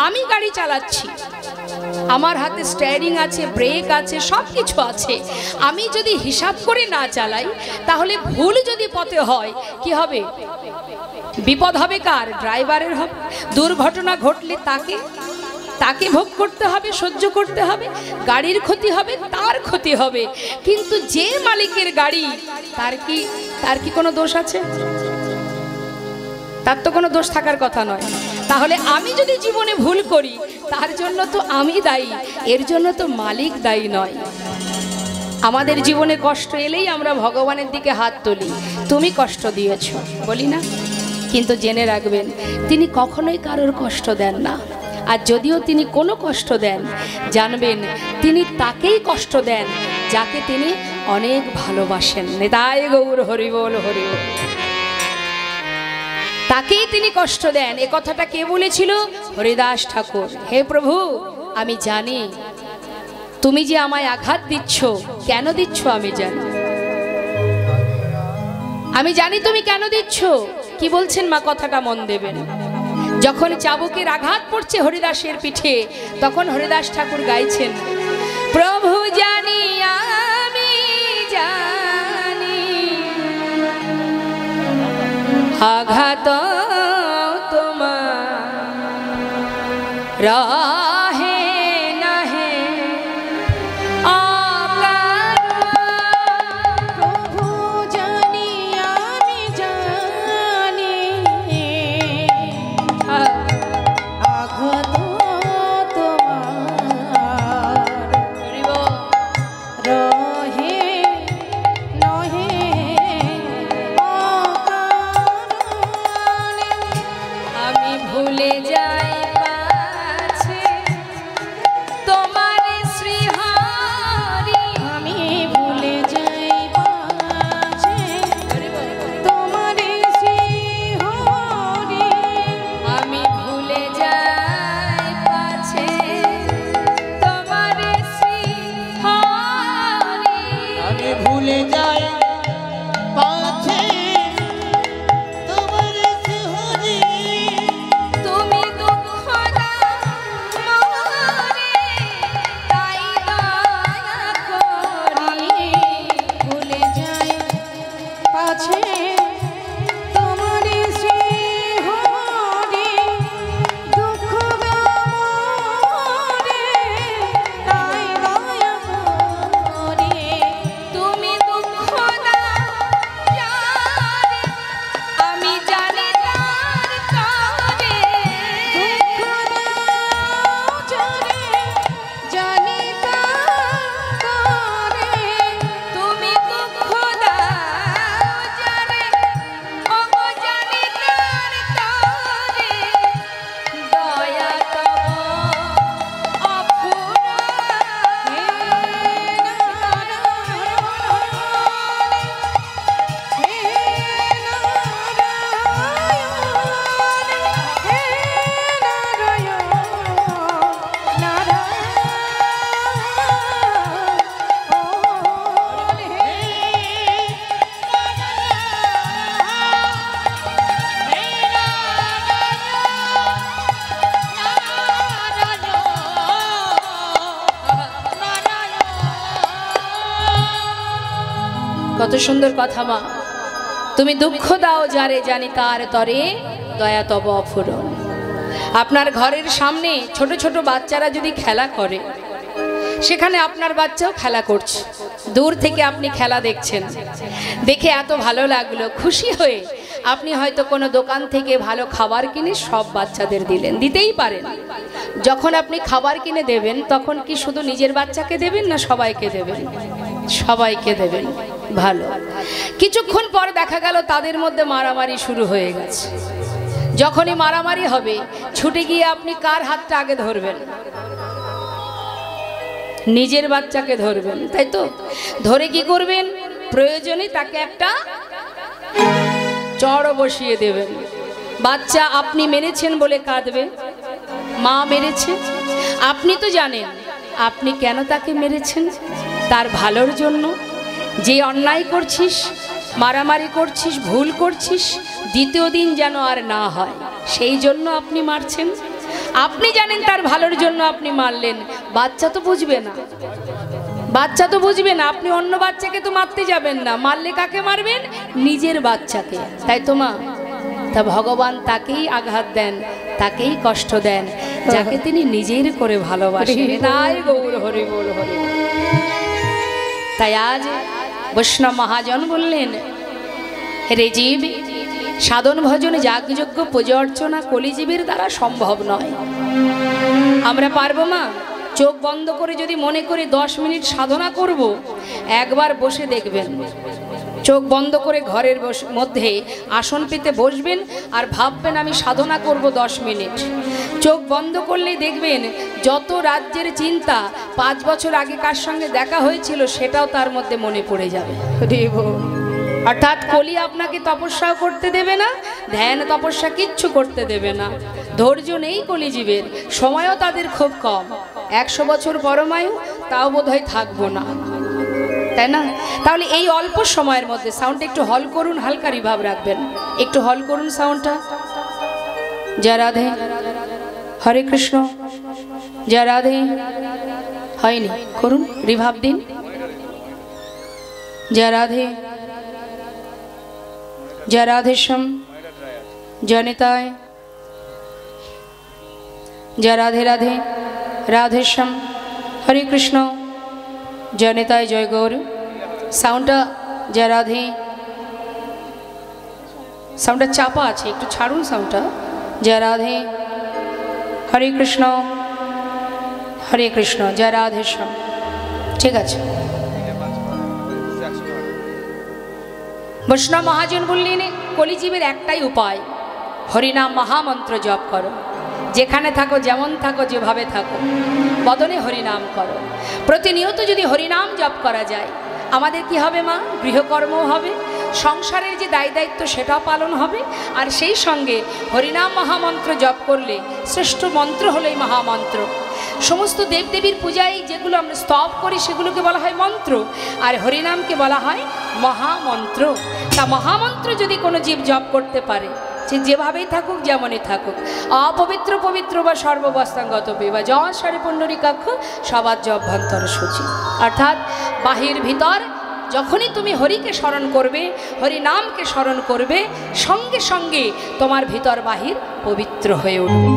আমি গাড়ি চালাচ্ছি, আমার হাতে স্টিয়ারিং আছে, ব্রেক আছে, সব কিছু আছে, আমি যদি হিসাব করে না চালাই, তাহলে ভুল যদি পথে হয়, কি হবে? বিপদ হবে কার? ড্রাইভারের হবে। দুর্ঘটনা ঘটলে তাকে ভোগ করতে হবে, সহ্য করতে হবে। গাড়ির ক্ষতি হবে, তার ক্ষতি হবে। কিন্তু যে মালিকের গাড়ি, তার কি কোনো দোষ আছে? তার তো কোনো দোষ থাকার কথা নয়। তাহলে আমি যদি জীবনে ভুল করি, তার জন্য তো আমি দায়ী, এর জন্য তো মালিক দায়ী নয়। আমাদের জীবনে কষ্ট এলেই আমরা ভগবানের দিকে হাত তুলি, তুমি কষ্ট দিয়েছ বলি না? কিন্তু জেনে রাখবেন, তিনি কখনোই কারোর কষ্ট দেন না। আর যদিও তিনি কোনো কষ্ট দেন, জানবেন তিনি তাকেই কষ্ট দেন যাকে তিনি অনেক ভালোবাসেন। নিতাই গৌর হরি বল, হরি বল। তাকেই তিনি কষ্ট দেন। এ কথাটা কে বলেছিল? হরিদাস ঠাকুর। হে প্রভু, আমি জানি তুমি যে আমায় আঘাত দিচ্ছ, কেন দিচ্ছ আমি জানি। আমি জানি তুমি কেন দিচ্ছ। কি বলছেন মা? কথাটা মন দেবেন। যখন চাবুকের আঘাত পড়ছে হরিদাসের পিঠে, তখন হরিদাস ঠাকুর গাইছেন, প্রভু জানি আমি জানি আঘাত তোমার রাহে নাহে প্রভু জানি আমি জানি আঘাত তোমার রহে নহে আমি ভুলে যাই পাছে তোমার শ্রীহরি। আমি ভুলে যাই পাছে তোমার শ্রীহরি। আমি ভুলে যাই পাছে তোমার শ্রীহরি। আমি ভুলে যাই পাছে তোমার শ্রীহরি। তুমি দুঃখ দাও মোরে, তাই দয়া করি। ভুলে যাই পাছে তোমার শ্রীহরি। দুঃখ দামরে তাই দয়া করে। তুমি দুঃখ দাও যারে, আমি জানি তার কারে। দুঃখ দাও যারে, জানি তার করে। তুমি দুঃখ দাও যারে, ওগো জানি তার কারে। দয়া তব অফুরান। হে নারায়ণ, হে নারায়ণ, হে নারায়ণ, নারায়ণ, হে কত সুন্দর কথা মা। তুমি দুঃখ দাও যারে, জানি তার তরে। দয়া তব অফুরন। আপনার ঘরের সামনে ছোট ছোট বাচ্চারা যদি খেলা করে, সেখানে আপনার বাচ্চাও খেলা করছে। দূর থেকে আপনি খেলা দেখছেন, দেখে এত ভালো লাগলো, খুশি হয়ে আপনি হয়তো কোনো দোকান থেকে ভালো খাবার কিনে সব বাচ্চাদের দিলেন, দিতেই পারেন। যখন আপনি খাবার কিনে দেবেন, তখন কি শুধু নিজের বাচ্চাকে দেবেন না সবাইকে দেবেন? সবাইকে দেবেন। ভালো। কিছুক্ষণ পর দেখা গেল তাদের মধ্যে মারামারি শুরু হয়ে গেছে। যখনই মারামারি হবে, ছুটে গিয়ে আপনি কার হাতটা আগে ধরবেন? নিজের বাচ্চাকে ধরবেন, তাই তো? ধরে কি করবেন? প্রয়োজনে তাকে একটা চড় বসিয়ে দেবেন। বাচ্চা আপনি মেরেছেন বলে কাঁদবে, মা মেরেছে। আপনি তো জানেন আপনি কেন তাকে মেরেছেন, তার ভালোর জন্য। যে অন্যায় করছিস, মারামারি করছিস, ভুল করছিস, দ্বিতীয় দিন যেন আর না হয়, সেই জন্য আপনি মারছেন। আপনি জানেন তার ভালোর জন্য আপনি মারলেন। বাচ্চা তো বুঝবে না, বাচ্চা তো বুঝবে না। আপনি অন্য বাচ্চাকে তো মারতে যাবেন না, মারলে কাকে মারবেন? নিজের বাচ্চাকে, তাই তো মা? তা ভগবান তাকেই আঘাত দেন, তাকেই কষ্ট দেন যাকে তিনি নিজের করে ভালোবাসেন। তাই গৌর হরি বল, হরি বল। তাই আজ বৈষ্ণব মহাজন বললেন, রে জীব, সাধন ভজন যাগযজ্ঞ পূজা অর্চনা কলিজীবের দ্বারা সম্ভব নয়। আমরা পারবো মা? চোখ বন্ধ করে যদি মনে করি 10 মিনিট সাধনা করব, একবার বসে দেখবেন, চোখ বন্ধ করে ঘরের মধ্যে আসন পেতে বসবেন আর ভাববেন আমি সাধনা করব 10 মিনিট। চোখ বন্ধ করলেই দেখবেন যত রাজ্যের চিন্তা 5 বছর আগে কার সঙ্গে দেখা হয়েছিল সেটাও তার মধ্যে মনে পড়ে যাবে। অর্থাৎ কলি আপনাকে তপস্যাও করতে দেবে না, ধ্যান তপস্যা কিচ্ছু করতে দেবে না। ধৈর্য নেই কলিজীবের, সময়ও তাদের খুব কম। 100 বছর পরমায়ু, তাও বোধহয় থাকবো না, তাই না? তাহলে এই অল্প সময়ের মধ্যে সাউন্ডটা একটু হল করুন, হালকা রিভাব রাখবেন, একটু হল করুন সাউন্ডটা। জয় রাধে, হরে কৃষ্ণ, জয় রাধে। হয়নি, করুন, রিভাব দিন। জয় রাধে, জয় রাধেশ্যাম, জয় নিতাই, জয় রাধে রাধে, রাধেশ্যাম, হরে কৃষ্ণ, জয় নিতাই, জয় গৌর। সাউন্ডটা জয় রাধে, সাউন্ডটা চাপা আছে, একটু ছাড়ুন সাউন্ডটা। জয় রাধে, হরে কৃষ্ণ, হরে কৃষ্ণ, জয় রাধেশ্যাম। ঠিক আছে। বৈষ্ণব মহাজন বললেন, কলিজীবের একটাই উপায়, হরিনাম মহামন্ত্র জপ করো। যেখানে থাকো, যেমন থাকো, যেভাবে থাকো, বদনে হরিনাম করো। প্রতিনিয়ত যদি হরিনাম জপ করা যায়, আমাদের কি হবে মা? গৃহকর্মও হবে, সংসারের যে দায় দায়িত্ব সেটাও পালন হবে। আর সেই সঙ্গে হরিনাম মহামন্ত্র জপ করলে শ্রেষ্ঠ মন্ত্র হলো এই মহামন্ত্র। সমস্ত দেবদেবীর পূজায় যেগুলো আমরা স্তব করি সেগুলোকে বলা হয় মন্ত্র, আর হরিনামকে বলা হয় মহামন্ত্র। তা মহামন্ত্র যদি কোনো জীব জপ করতে পারে, সে যেভাবেই থাকুক, যেমনই থাকুক, অপবিত্র পবিত্র বা সর্ববস্তাঙ্গত বা যশারে পুণ্ডরীকাক্ষ সবার অভ্যন্তর সূচি। অর্থাৎ বাহির ভিতর যখনই তুমি হরিকে স্মরণ করবে, হরি নামকে স্মরণ করবে, সঙ্গে সঙ্গে তোমার ভিতর বাহির পবিত্র হয়ে উঠবে।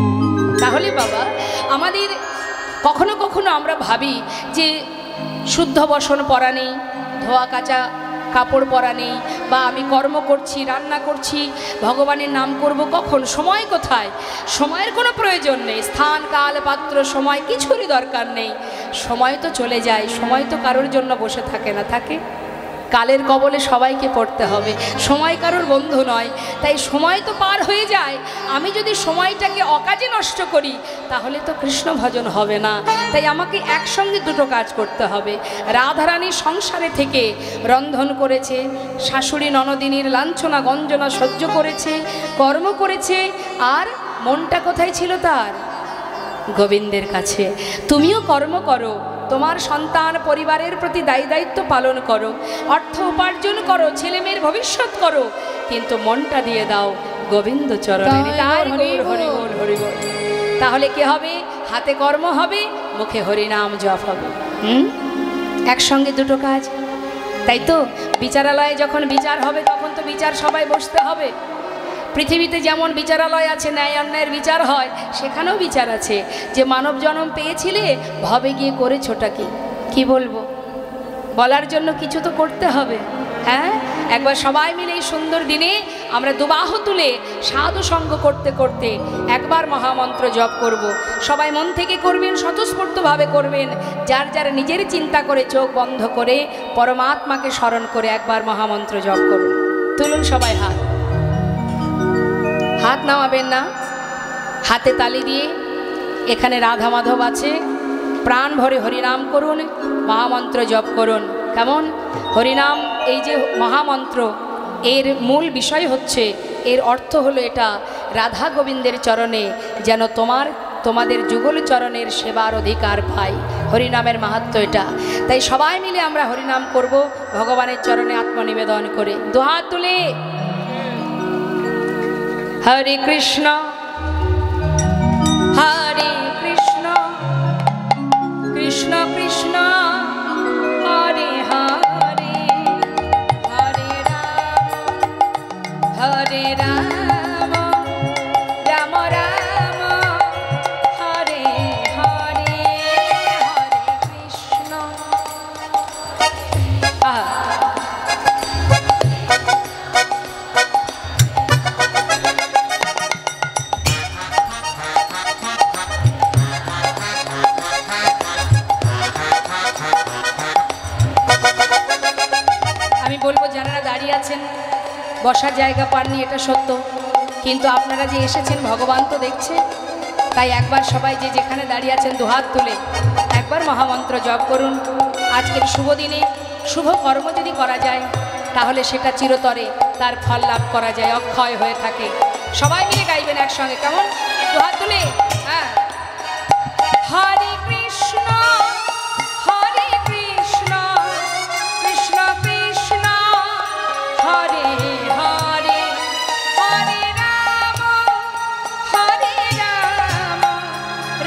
তাহলে বাবা, আমাদের কখনো কখনো আমরা ভাবি যে শুদ্ধ বসন পরা নেই, ধোয়া কাচা কাপড় পরা নেই, বা আমি কর্ম করছি, রান্না করছি, ভগবানের নাম করব, কখন, সময় কোথায়? সময়ের কোনো প্রয়োজন নেই। স্থান, কাল, পাত্র, সময় কিছুরই দরকার নেই। সময় তো চলে যায়, সময় তো কারোর জন্য বসে থাকে না, থাকে? কালের কবলে সবাইকে পড়তে হবে, সময় কারোর বন্ধু নয়। তাই সময় তো পার হয়ে যায়, আমি যদি সময়টাকে অকাজে নষ্ট করি তাহলে তো কৃষ্ণ ভজন হবে না। তাই আমাকে একসঙ্গে দুটো কাজ করতে হবে। রাধারানী সংসারে থেকে রন্ধন করেছে, শাশুড়ি ননদিনীর লাঞ্ছনা গঞ্জনা সহ্য করেছে, কর্ম করেছে, আর মনটা কোথায় ছিল তার? গোবিন্দের কাছে। তুমিও কর্ম করো, তোমার সন্তান পরিবারের প্রতি দায়ী দায়িত্ব পালন করো, অর্থ উপার্জন করো, ছেলে মেয়ের ভবিষ্যৎ করো, কিন্তু মনটা দিয়ে দাও গোবিন্দ চরণে। তাহলে কি হবে? হাতে কর্ম হবে, মুখে হরিনাম জপ হবে। একসঙ্গে দুটো কাজ। তাই তো বিচারালয়ে যখন বিচার হবে তখন তো বিচার সবাই বসতে হবে। পৃথিবীতে যেমন বিচারালয় আছে, ন্যায় অন্যায়ের বিচার হয়, সেখানেও বিচার আছে যে মানব জন্ম পেয়েছিলে, ভবে গিয়ে করেছোটা কি বলবো? বলার জন্য কিছু তো করতে হবে। হ্যাঁ, একবার সবাই মিলে এই সুন্দর দিনে আমরা দুবাহু তুলে সাধু সঙ্গ করতে করতে একবার মহামন্ত্র জপ করব। সবাই মন থেকে করবেন, স্বতঃস্ফূর্তভাবে করবেন। যার যার নিজের চিন্তা করে চোখ বন্ধ করে পরমাত্মাকে স্মরণ করে একবার মহামন্ত্র জপ করুন। তুলুন সবাই হাত, হাত নামাবেন না, হাতে তালি দিয়ে। এখানে রাধা মাধব আছে, প্রাণ ভরে হরিনাম করুন, মহামন্ত্র জপ করুন। কেমন? হরিনাম এই যে মহামন্ত্র, এর মূল বিষয় হচ্ছে, এর অর্থ হলো এটা, রাধা গোবিন্দের চরণে যেন তোমাদের যুগল চরণের সেবার অধিকার পাই। হরিনামের মাহাত্ম্য এটা। তাই সবাই মিলে আমরা হরিনাম করব ভগবানের চরণে আত্মনিবেদন করে, দুহাত তুলে। হরে কৃষ্ণ হরে কৃষ্ণ, কৃষ্ণ কৃষ্ণ হরে হরে, হরে রাম আছেন, বসার জায়গা পাননি, এটা সত্য, কিন্তু আপনারা যে এসেছেন ভগবান তো দেখছে। তাই একবার সবাই যে যেখানে দাঁড়িয়ে আছেন দুহাত তুলে একবার মহামন্ত্র জপ করুন। আজকের শুভ দিনে শুভ কর্ম যদি করা যায় তাহলে সেটা চিরতরে তার ফল লাভ করা যায়, অক্ষয় হয়ে থাকে। সবাই মিলে গাইবেন একসঙ্গে, কেমন? দুহাত তুলে, হ্যাঁ। হরে কৃষ্ণ হরে কৃষ্ণ কৃষ্ণ কৃষ্ণ হরে হরে, হরে রাম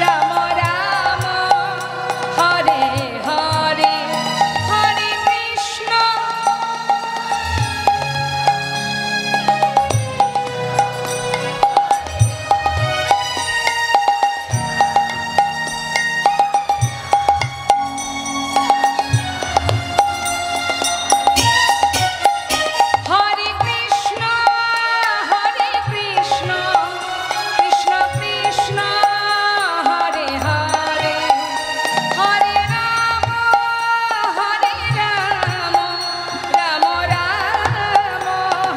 রাম রাম হরে হরে, হরে কৃষ্ণ। হরে কৃষ্ণ হরে কৃষ্ণ কৃষ্ণ কৃষ্ণ হরে হরে, হরে রাম রাম রাম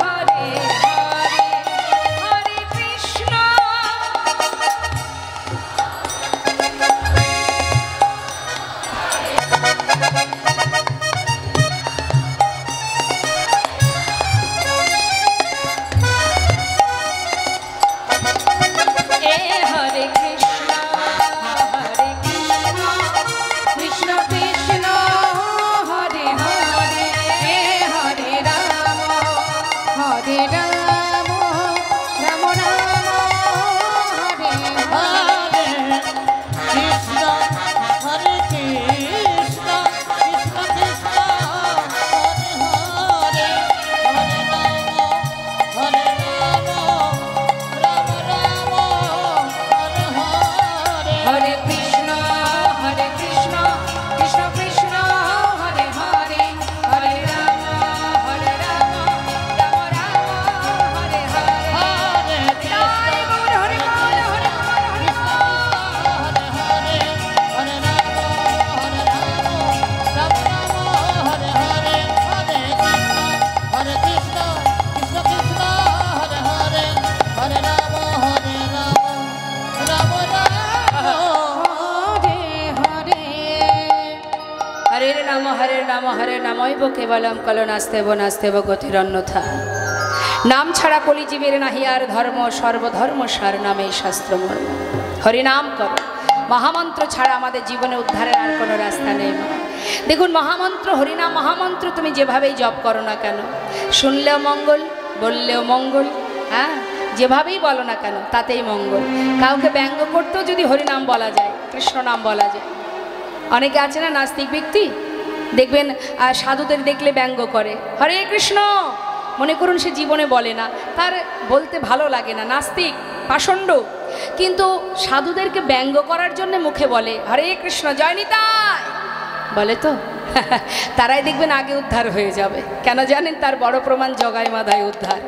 হরে হরে, হরে কৃষ্ণ। এ হরে কৃষ্ণ হরে কৃষ্ণ কৃষ্ণ কৃষ্ণ হরে হরে, হে হরে রাম হরে রাম রাম রাম হরে হরে, কৃষ্ণ হরে কৃষ্ণ কৃষ্ণ কৃষ্ণ হরে হরে, হরে রাম হরে রাম রাম রাম হরে হরে, হরে কৃষ্ণ হরে কৃষ্ণ কৃষ্ণ কৃষ্ণ হরে হরে, হরে রাম রাম রাম হরে হরে, হরে কৃষ্ণ হরে গৌর হরে গৌর হরে গৌর হরে কৃষ্ণ হরে হরে, হরে রাম রাম রাম হরে হরে, হরে কৃষ্ণ কৃষ্ণ কৃষ্ণ হরে হরে, হরে রাম রাম রাম। হরে হরে, হরে নাম হরের কেবলম কলো নাস্তেব নাস্তেব গতিরন্যথা। নাম ছাড়া কলিজীবের নাহি আর ধর্ম, সর্বধর্ম সার নামে শাস্ত্র মর্ম। হরিনাম কর, মহামন্ত্র ছাড়া আমাদের জীবনে উদ্ধারের আর কোনো রাস্তা নেই। দেখুন মহামন্ত্র, হরিনাম মহামন্ত্র তুমি যেভাবেই জপ করো না কেন, শুনলেও মঙ্গল, বললেও মঙ্গল, হ্যাঁ যেভাবেই বলো না কেন তাতেই মঙ্গল। কাউকে ব্যঙ্গ করতেও যদি হরিনাম বলা যায়, কৃষ্ণ নাম বলা যায়। অনেকে আছে না নাস্তিক ব্যক্তি, দেখবেন সাধুদের দেখলে ব্যঙ্গ করে, হরে কৃষ্ণ, মনে করুন সে জীবনে বলে না, তার বলতে ভালো লাগে না, নাস্তিক পাষণ্ড, কিন্তু সাধুদেরকে ব্যঙ্গ করার জন্য মুখে বলে হরে কৃষ্ণ জয় নিতাই, বলে তো তারাই দেখবেন আগে উদ্ধার হয়ে যাবে। কেন জানেন? তার বড় প্রমাণ জগায় মাধায় উদ্ধার।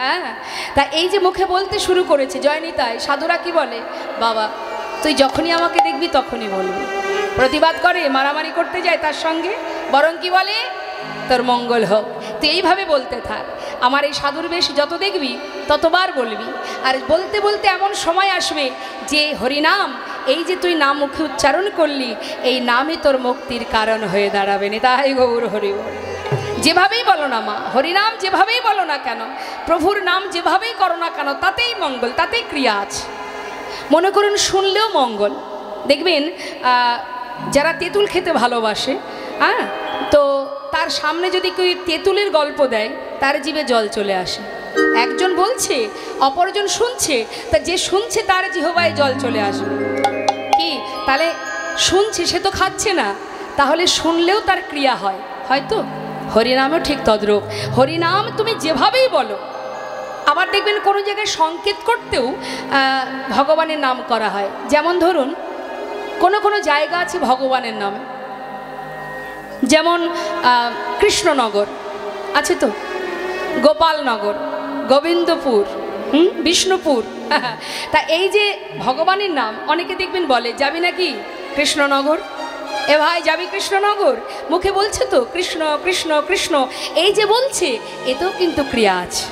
হ্যাঁ, তা এই যে মুখে বলতে শুরু করেছে জয় নিতাই, সাধুরা কি বলে, বাবা তুই যখনই আমাকে দেখবি তখনই বলবি। প্রতিবাদ করে, মারামারি করতে যায় তার সঙ্গে, বরং কি বলে, তোর মঙ্গল হোক। তুই এইভাবে বলতে থাক, আমার এই সাধুর বেশ যত দেখবি ততবার বলবি। আর বলতে বলতে এমন সময় আসবে যে হরিনাম, এই যে তুই নাম মুখে উচ্চারণ করলি, এই নামই তোর মুক্তির কারণ হয়ে দাঁড়াবে। নিতাই গৌর হরি বল। যেভাবেই বলো না মা, হরিনাম যেভাবেই বলো না কেন, প্রভুর নাম যেভাবেই করো না কেন, তাতেই মঙ্গল, তাতেই ক্রিয়া আছে। মনে করুন শুনলেও মঙ্গল। দেখবেন যারা তেঁতুল খেতে ভালোবাসে, হ্যাঁ, তো তার সামনে যদি কেউ তেঁতুলের গল্প দেয় তার জিভে জল চলে আসে। একজন বলছে, অপরজন শুনছে, তা যে শুনছে তার জিহ্বায় জল চলে আসবে। কি তাহলে শুনছে, সে তো খাচ্ছে না, তাহলে শুনলেও তার ক্রিয়া হয়, হয়তো হরিনামও ঠিক তদ্রূপ। হরিনাম তুমি যেভাবেই বলো, আবার দেখবেন কোনো জায়গায় সংকেত করতেও ভগবানের নাম করা হয়। যেমন ধরুন কোনো কোনো জায়গা আছে ভগবানের নামে, যেমন কৃষ্ণনগর আছে তো, গোপালনগর, গোবিন্দপুর, বিষ্ণুপুর। তা এই যে ভগবানের নাম, অনেকে দেখবেন বলে যাবি নাকি কৃষ্ণনগর, এ ভাই যাবি কৃষ্ণনগর, মুখে বলছে তো কৃষ্ণ কৃষ্ণ কৃষ্ণ, এই যে বলছে এতেও কিন্তু ক্রিয়া আছে।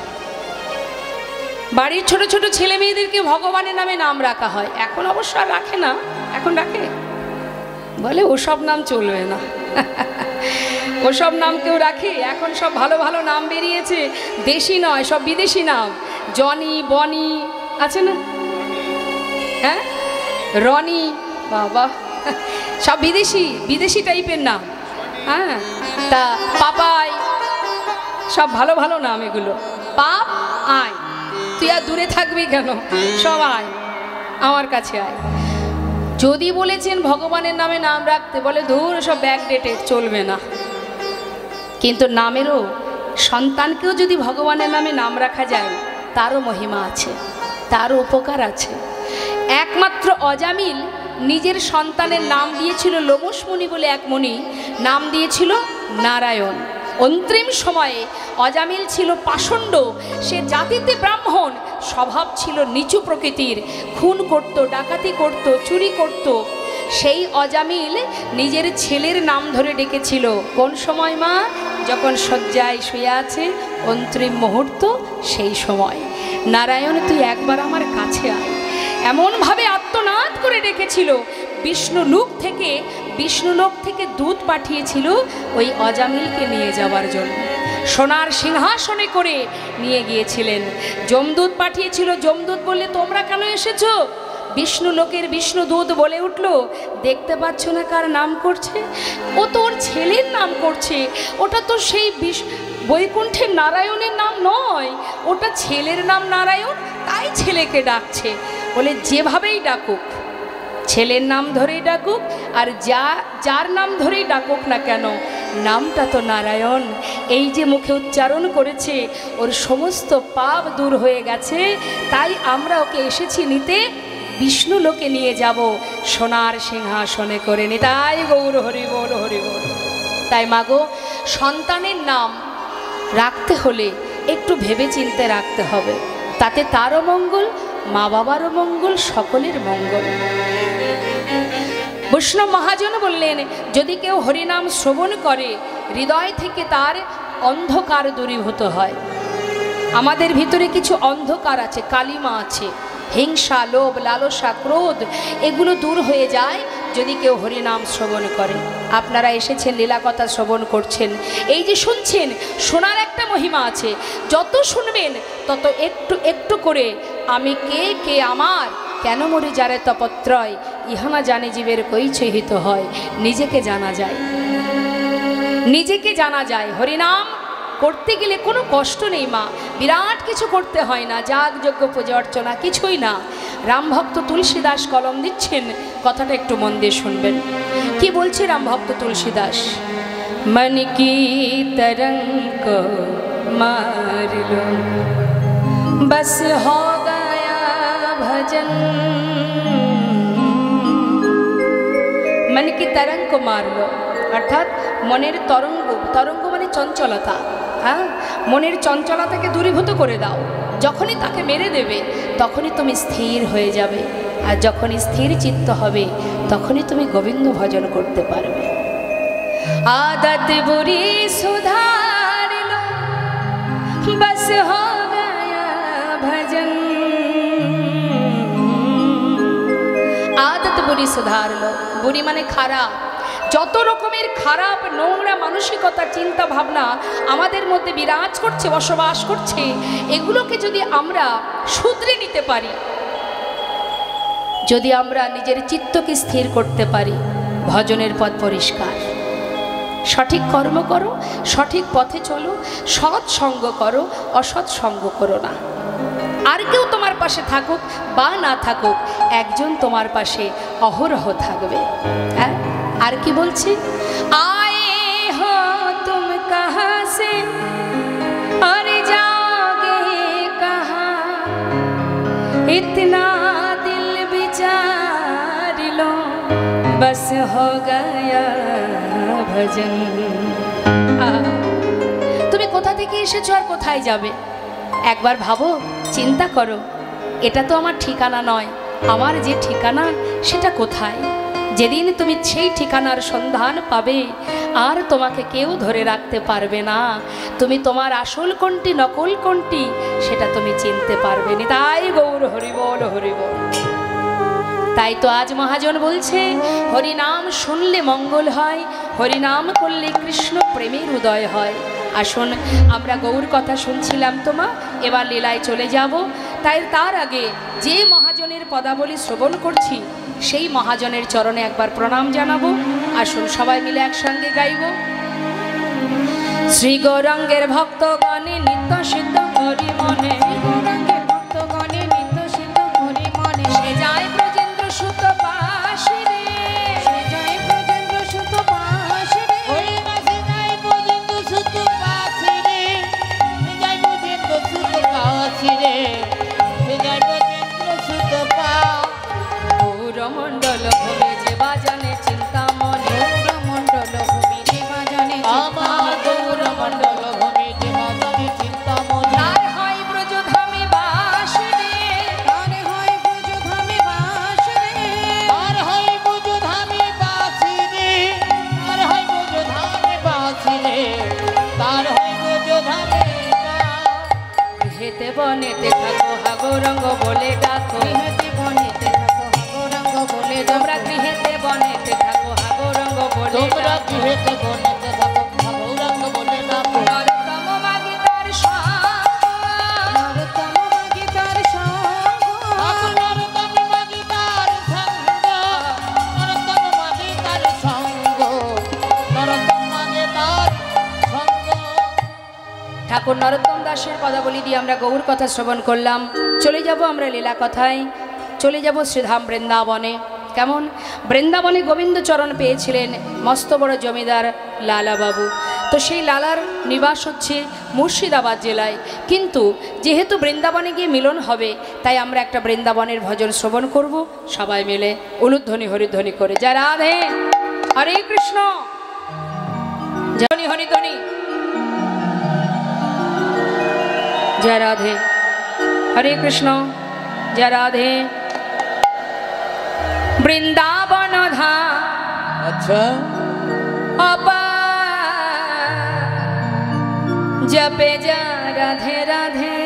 বাড়ির ছোট ছোট ছেলে মেয়েদেরকে ভগবানের নামে নাম রাখা হয়, এখন অবশ্য আর রাখে না, এখন রাখে, বলে ওসব নাম চলবে না। ওসব নাম কেউ রাখে? এখন সব ভালো ভালো নাম বেরিয়েছে, দেশি নয় সব বিদেশি নাম, জনি বনি আছে না, হ্যাঁ রনি, বাবা সব বিদেশি বিদেশি টাইপের নাম। হ্যাঁ তা পাপাই, সব ভালো ভালো নাম এগুলো। পাপ আয়, তুই আর দূরে থাকবি কেন, সব আয় আমার কাছে আয়। যদি বলেছেন ভগবানের নামে নাম রাখতে, বলে ধুর সব ব্যাকডেটেড, চলবে না। কিন্তু নামেরও, সন্তানকেও যদি ভগবানের নামে নাম রাখা যায়, তারও মহিমা আছে, তারও উপকার আছে। একমাত্র অজামিল নিজের সন্তানের নাম দিয়েছিল, লোমশ মুনি বলে এক মুনি নাম দিয়েছিল নারায়ণ। অন্তিম সময়ে অজামিল ছিল পাষণ্ড, সে জাতিতে ব্রাহ্মণ, স্বভাব ছিল নিচু প্রকৃতির, খুন করত, ডাকাতি করত, চুরি করত। সেই অজামিল নিজের ছেলের নাম ধরে ডেকেছিল। কোন সময় মা? যখন শয্যায় শুয়ে আছে, অন্তিম মুহূর্ত, সেই সময়, নারায়ণ তুই একবার আমার কাছে আয়, এমনভাবে আত্মনাদ করে ডেকেছিল। বিষ্ণুলোক থেকে দূত পাঠিয়েছিল ওই অজামিলকে নিয়ে যাওয়ার জন্য, সোনার সিংহাসনে করে নিয়ে গিয়েছিলেন। যমদূত পাঠিয়েছিল, যমদূত বললে তোমরা কেন এসেছো? বিষ্ণুলোকের বিষ্ণুদূত বলে উঠল, দেখতে পাচ্ছ না কার নাম করছে? ও তোর ছেলের নাম করছে, ওটা তো সেই বৈকুণ্ঠের নারায়ণের নাম নয়, ওটা ছেলের নাম নারায়ণ, তাই ছেলেকে ডাকছে। বলে যেভাবেই ডাকুক, ছেলের নাম ধরেই ডাকুক, আর যার নাম ধরেই ডাকুক না কেন, নামটা তো নারায়ণ। এই যে মুখে উচ্চারণ করেছে, ওর সমস্ত পাপ দূর হয়ে গেছে, তাই আমরা ওকে এসেছি নিতে, বিষ্ণু লোকে নিয়ে যাব, সোনার সিংহাসনে করে নি। তাই গৌর হরি বল, হরি বল। তাই মাগো, সন্তানের নাম রাখতে হলে একটু ভেবে চিন্তে রাখতে হবে, তাতে তারও মঙ্গল, মা বাবারও মঙ্গল, সকলের মঙ্গল। বৈষ্ণব মহাজন বললেন, যদি কেউ হরিনাম শ্রবণ করে, হৃদয় থেকে তার অন্ধকার দূরীভূত হয়। আমাদের ভিতরে কিছু অন্ধকার আছে, কালিমা আছে, হিংসা, লোভ, লালসা, ক্রোধ, এগুলো দূর হয়ে যায় যদি কেউ হরিনাম শ্রবণ করে। আপনারা এসেছেন, লীলাকথা শ্রবণ করছেন, এই যে শুনছেন, শোনার একটা মহিমা আছে। যত শুনবেন তত একটু একটু করে আমি কে, কে আমার, কেন মরি যারে তপত্রয়, ইহানা জানে জীবের কৈছে হিত হয়, নিজেকে জানা যায়, নিজেকে জানা যায়। হরিনাম করতে গেলে কোনো কষ্ট নেই মা, বিরাট কিছু করতে হয় না, যাগ যজ্ঞ পূজা অর্চনা কিছুই না। রামভক্ত তুলসী দাস কলম দিচ্ছেন, কথাটা একটু মন দিয়ে শুনবেন। কি বলছে রামভক্ত তুলসী দাস? মন কি তরঙ্গ মার লো, বস হো গয়া ভজন, মন কি তরঙ্গ মার লো, অর্থাৎ মনের তরঙ্গ, তরঙ্গ মানে চঞ্চলতা, হ্যাঁ, মনের চঞ্চলতাকে দূরীভূত করে দাও। যখনই তাকে মেরে দেবে, তখনই তুমি স্থির হয়ে যাবে, আর যখনই স্থির চিত্ত হবে, তখনই তুমি গোবিন্দ ভজন করতে পারবে। আদত বুরি সুধার লো, বস হো গয়া ভজন, আদত বুরি সুধার লো, বুরি মানে খারাপ। যত রকমের খারাপ নোংরা মানসিকতা, চিন্তা ভাবনা আমাদের মধ্যে বিরাজ করছে, বসবাস করছে, এগুলোকে যদি আমরা শুধরে নিতে পারি, যদি আমরা নিজের চিত্তকে স্থির করতে পারি, ভজনের পথ পরিষ্কার। সঠিক কর্ম করো, সঠিক পথে চলো, সৎ সঙ্গ করো, অসৎ সঙ্গ করো না। আর কেউ তোমার পাশে থাকুক বা না থাকুক, একজন তোমার পাশে অহরহ থাকবে। হ্যাঁ, আর কি বলছি? আয়ে হো তুম কাহা সে আর যাওগে কাহা, ইতনা দিল বিচার লো, বস হো গয়া ভজন। তুমি কোথা থেকে এসেছো আর কোথায় যাবে? একবার ভাবো, চিন্তা করো, এটা তো আমার ঠিকানা নয়, আমার যে ঠিকানা সেটা কোথায়? যেদিন তুমি সেই ঠিকানার সন্ধান পাবে আর তোমাকে কেউ ধরে রাখতে পারবে না। তুমি তোমার আসল কোনটি নকল কোনটি সেটা তুমি চিনতে পারবে না। তাই গৌর হরিবল হরিবল। তাই তো আজ মহাজন বলছে হরিনাম শুনলে মঙ্গল হয়, হরিনাম করলে কৃষ্ণ প্রেমের উদয় হয়। আসুন আমরা গৌর কথা শুনছিলাম তোমা, এবার লীলায় চলে যাব। তাই তার আগে যে মহাজনের পদাবলী শ্রবণ করছি সেই মহাজনের চরণে একবার প্রণাম জানাবো। আসুন সবাই মিলে একসঙ্গে গাইব। শ্রী গৌরাঙ্গের ভক্তগণে নিত্য সিদ্ধ হরি মনে, গৌরাঙ্গের ভক্তগণে নিত্য সিদ্ধ হরি মনে, সে যায় ব্রজেন্দ্র সুত পাশে রে, সে যায় ব্রজেন্দ্র সুত পাশে রে। ওই মাসে যাই পর্যন্ত সুতো পাচ্ছি রে, যাই পর্যন্ত সুতো পাচ্ছি রে, যাই পর্যন্ত সুতো পা। গৌরমণ্ডল ভবে যে বাজানে চিন্তামণি, গৌরমণ্ডল ভূমি দেবা জানে আমার গৌরমণ্ডল ভূমি যে বাজানে চিন্তামণি, তার হয় ব্রজধামে বাস রে, তার হয় ব্রজধামে বাস রে। আর হয় ব্রজধামে বাসি রে, আর হয় ব্রজধামে বাসি রে, তার হয় ব্রজধামে বাস। গৃহেতে বনেতে থাকো হা গৌরঙ্গ বলে ডাকো, গৃহেতে বনেতে থাকো হা গৌরাঙ্গ বলে তোমরা ডাকো। গৃহেতে বনেতে থাকো হা গৌরঙ্গ বলে তোমরা ডাকো। গৃহেতে বনেতে থাকো গৌরাঙ্গ বলে ডাকো। নরোত্তম মাগে তার সঙ্গ, নরোত্তম মাগে তার সঙ্গ, নরোত্তম মাগি তার সঙ্গ, নরোত্তম মাগি তার সঙ্গ, নরোত্তম মাগে তার সঙ্গ। ঠাকুর নরোত্তম দাসের পদাবলী দিয়ে আমরা গৌর কথা শ্রবণ করলাম। চলে যাব আমরা লীলা কথায়, চলে যাব শ্রীধাম বৃন্দাবনে। কেমন বৃন্দাবনে গোবিন্দচরণ পেয়েছিলেন মস্ত বড় জমিদার লালাবাবু। তো সেই লালার নিবাস হচ্ছে মুর্শিদাবাদ জেলায়, কিন্তু যেহেতু বৃন্দাবনে গিয়ে মিলন হবে তাই আমরা একটা বৃন্দাবনের ভজন শ্রবণ করব সবাই মিলে উলুধ্বনি হরিধ্বনি করে। জয় রাধে, হরে কৃষ্ণ, জয় হরিধ্বনি, জয় রাধে, হরে কৃষ্ণ, জয় রাধে। বৃন্দাবন ধাম আচ্ছা অপার, জপে যা রাধে রাধে।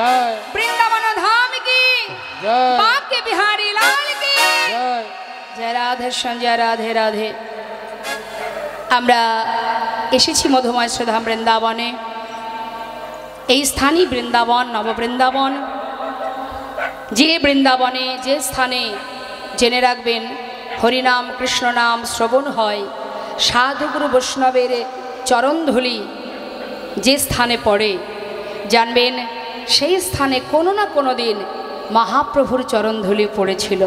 জয় বৃন্দাবন ধাম কি, জয় বাঁকে বিহারী লাল কি। জয়। জয় রাধে সঞ্জয়, রাধে রাধে। আমরা এসেছি মধুময় সুধাম বৃন্দাবনে। এই স্থানই বৃন্দাবন, নববৃন্দাবন। যে বৃন্দাবনে, যে স্থানে জেনে রাখবেন হরিনাম কৃষ্ণ নাম শ্রবণ হয়, সাধুগুরু বৈষ্ণবের চরণধূলি যে স্থানে পড়ে, জানবেন সেই স্থানে কোনো না কোনো দিন মহাপ্রভুর চরণধূলি পড়েছিল,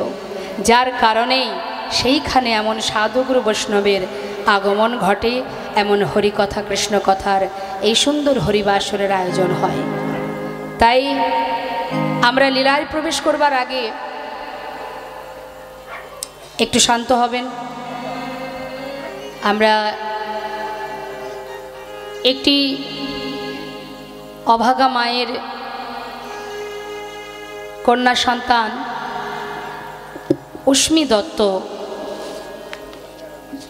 যার কারণেই সেইখানে এমন সাধুগুরু বৈষ্ণবের আগমন ঘটে, এমন হরিকথা কৃষ্ণ কথার এই সুন্দর হরিবাসরের আয়োজন হয়। তাই আমরা লীলায় প্রবেশ করবার আগে একটু শান্ত হবেন। আমরা একটি অভাগা মায়ের কন্যা সন্তান উষ্মি দত্ত,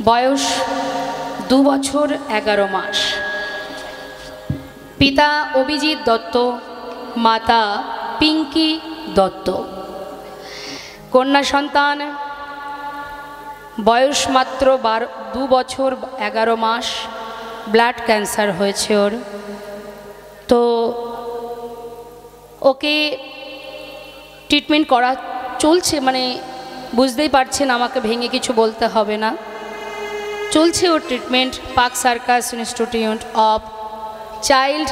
বয়স 2 বছর 11 মাস, পিতা অভিজিৎ দত্ত, মাতা পিঙ্কি দত্ত। কন্যা সন্তান, বয়স মাত্র 2 বছর 11 মাস, ব্লাড ক্যান্সার হয়েছে ওর। তো ওকে ট্রিটমেন্ট করা চলছে, মানে বুঝতেই পারছেন, আমাকে ভেঙে কিছু বলতে হবে না, চলছে ওর treatment Park Circus Institute of Child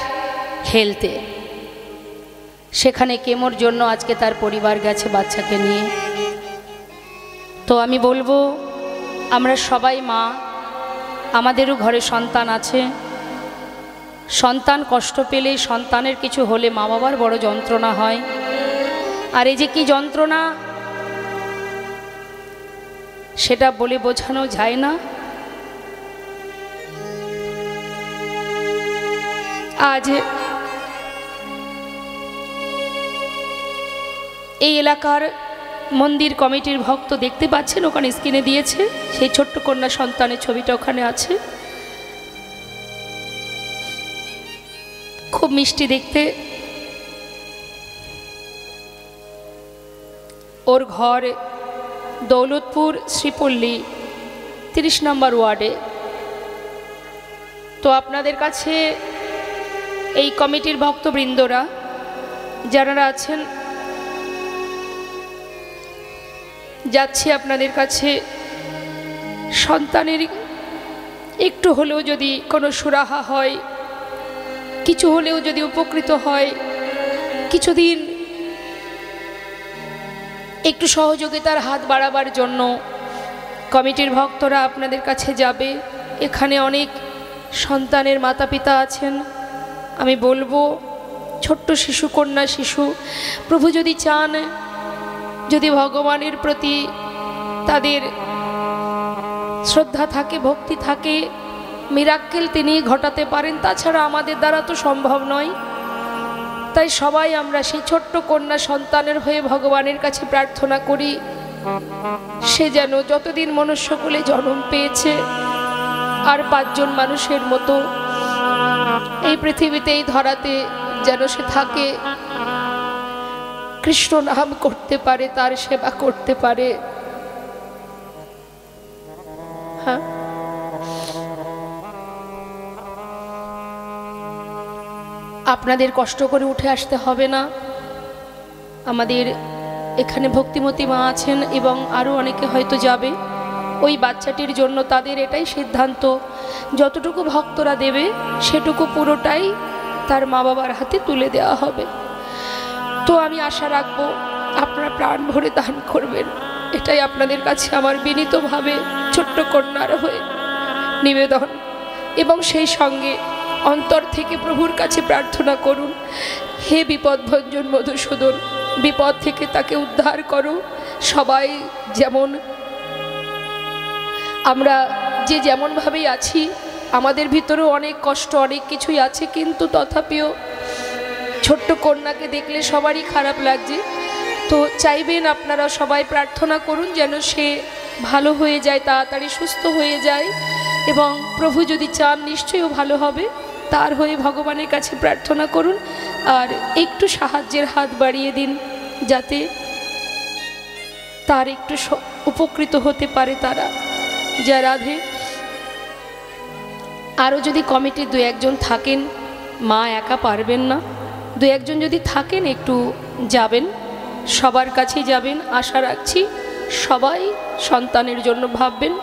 হেলথে। সেখানে কেমোর জন্য আজকে তার পরিবার গেছে বাচ্চাকে নিয়ে। তো আমি বলবো, আমরা সবাই মা, আমাদেরও ঘরে সন্তান আছে। সন্তান কষ্ট পেলে, সন্তানের কিছু হলে মা বাবার বড় যন্ত্রণা হয়। আর এই যে কি যন্ত্রণা, সেটা বলে বোঝানো যায় না। আজ এই এলাকার মন্দির কমিটির ভক্ত দেখতে পাচ্ছেন, ওখানে স্ক্রিনে দিয়েছে, সেই ছোট্ট কন্যা সন্তানের ছবিটা ওখানে আছে। খুব মিষ্টি দেখতে। ওর ঘর দৌলতপুর শ্রীপল্লী 30 নম্বর ওয়ার্ডে। তো আপনাদের কাছে এই কমিটির ভক্তবৃন্দরা যারা আছেন, যাচ্ছি আপনাদের কাছে, সন্তানের একটু হলেও যদি কোনো সুরাহা হয়, কিছু হলেও যদি উপকৃত হয়, কিছুদিন একটু সহযোগিতার হাত বাড়াবার জন্য কমিটির ভক্তরা আপনাদের কাছে যাবে। এখানে অনেক সন্তানের মাতা পিতা আছেন। আমি বলবো, ছোট্ট শিশু, কন্যা শিশু, প্রভু যদি চান, যদি ভগবানের প্রতি তাদের শ্রদ্ধা থাকে, ভক্তি থাকে, মিরাক্কেল তিনি ঘটাতে পারেন। তাছাড়া আমাদের দ্বারা তো সম্ভব নয়। তাই সবাই আমরা সেই ছোট্ট কন্যা সন্তানের হয়ে ভগবানের কাছে প্রার্থনা করি, সে যেন যতদিন মনুষ্যকুলে জন্ম পেয়েছে আর 5 জন মানুষের মতো এই পৃথিবীতে, এই ধরাতে যেন সে থাকে, কৃষ্ণ নাম করতে পারে, তার সেবা করতে পারে। হ্যাঁ, আপনাদের কষ্ট করে উঠে আসতে হবে না। আমাদের এখানে ভক্তিমতী মা আছেন এবং আরও অনেকে হয়তো যাবে। ওই বাচ্চাটির জন্য তাদের এটাই সিদ্ধান্ত, যতটুকু ভক্তরা দেবে সেটুকু পুরোটাই তার মা বাবার হাতে তুলে দেওয়া হবে। তো আমি আশা রাখবো আপনারা প্রাণ ভরে দান করবেন, এটাই আপনাদের কাছে আমার বিনীতভাবে ছোট্ট কন্যার হয়ে নিবেদন। এবং সেই সঙ্গে অন্তর থেকে প্রভুর কাছে প্রার্থনা করুন, হে বিপদভঞ্জন মধুসূদন, বিপদ থেকে তাকে উদ্ধার করো। সবাই যেমন, আমরা যে যেমনভাবেই আছি, আমাদের ভিতরেও অনেক কষ্ট, অনেক কিছুই আছে, কিন্তু তথাপিও ছোট্ট কন্যাকে দেখলে সবারই খারাপ লাগছে। তো চাইবেন আপনারা সবাই প্রার্থনা করুন যেন সে ভালো হয়ে যায়, তাড়াতাড়ি সুস্থ হয়ে যায়, এবং প্রভু যদি চান নিশ্চয়ই ভালো হবে। তার হয়ে ভগবানের কাছে প্রার্থনা করুন আর একটু সাহায্যের হাত বাড়িয়ে দিন, যাতে তার একটু উপকৃত হতে পারে তারা। জয় রাধে। আরও যদি কমিটির দু একজন থাকেন, মা একা পারবেন না, দু একজন যদি থাকেন একটু যাবেন, সবার কাছেই যাবেন, আশা রাখছি সবাই সন্তানের জন্য ভাববেন।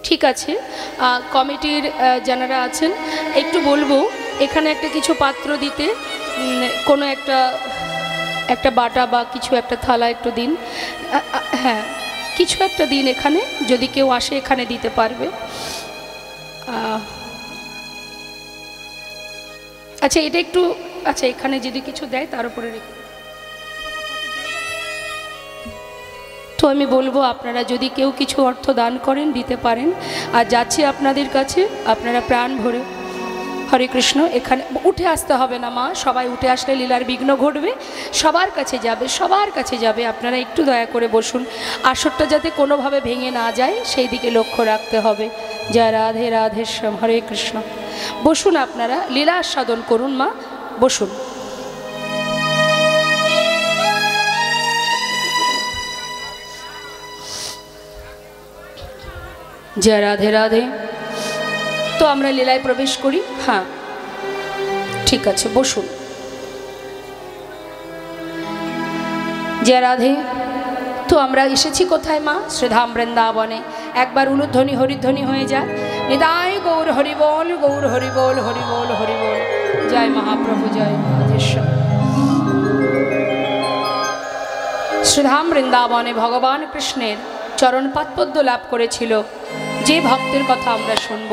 ঠিক আছে, কমিটির যারা আছেন একটু বলবো এখানে একটা কিছু পাত্র দিতে, কোনো একটা বাটা বা কিছু একটা থালা একটু দিন। হ্যাঁ, কিছু একটা দিন এখানে, যদি কেউ আসে এখানে দিতে পারবে। আচ্ছা, এটা একটু, আচ্ছা এখানে যদি কিছু দেয় তার উপরে রেখে। তো আমি বলবো আপনারা যদি কেউ কিছু অর্থ দান করেন দিতে পারেন। আর যাচ্ছি আপনাদের কাছে, আপনারা প্রাণ ভরে হরে কৃষ্ণ। এখানে উঠে আসতে হবে না মা, সবাই উঠে আসলে লীলার বিঘ্ন ঘটবে। সবার কাছে যাবে, সবার কাছে যাবে, আপনারা একটু দয়া করে বসুন। আসরটা যাতে কোনোভাবে ভেঙে না যায় সেই দিকে লক্ষ্য রাখতে হবে। জয় রাধে রাধেশ্যাম, হরে কৃষ্ণ। বসুন, আপনারা লীলা আস্বাদন করুন মা, বসুন। জয় রাধে রাধে। তো আমরা লীলায় প্রবেশ করি। হ্যাঁ ঠিক আছে, বসুন। জয় রাধে। তো আমরা এসেছি কোথায় মা? শ্রীধাম বৃন্দাবনে। একবার উলুধ্বনি হরিধ্বনি হয়ে যায়, নিতাই গৌর হরিবোল, গৌর হরিবোল, হরিবোল হরিবোল। জয় মহাপ্রভু, জয় রাধেশ্বর। শ্রীধাম বৃন্দাবনে ভগবান কৃষ্ণের চরণ পাদপদ্ম লাভ করেছিল যে ভক্তের কথা আমরা শুনব।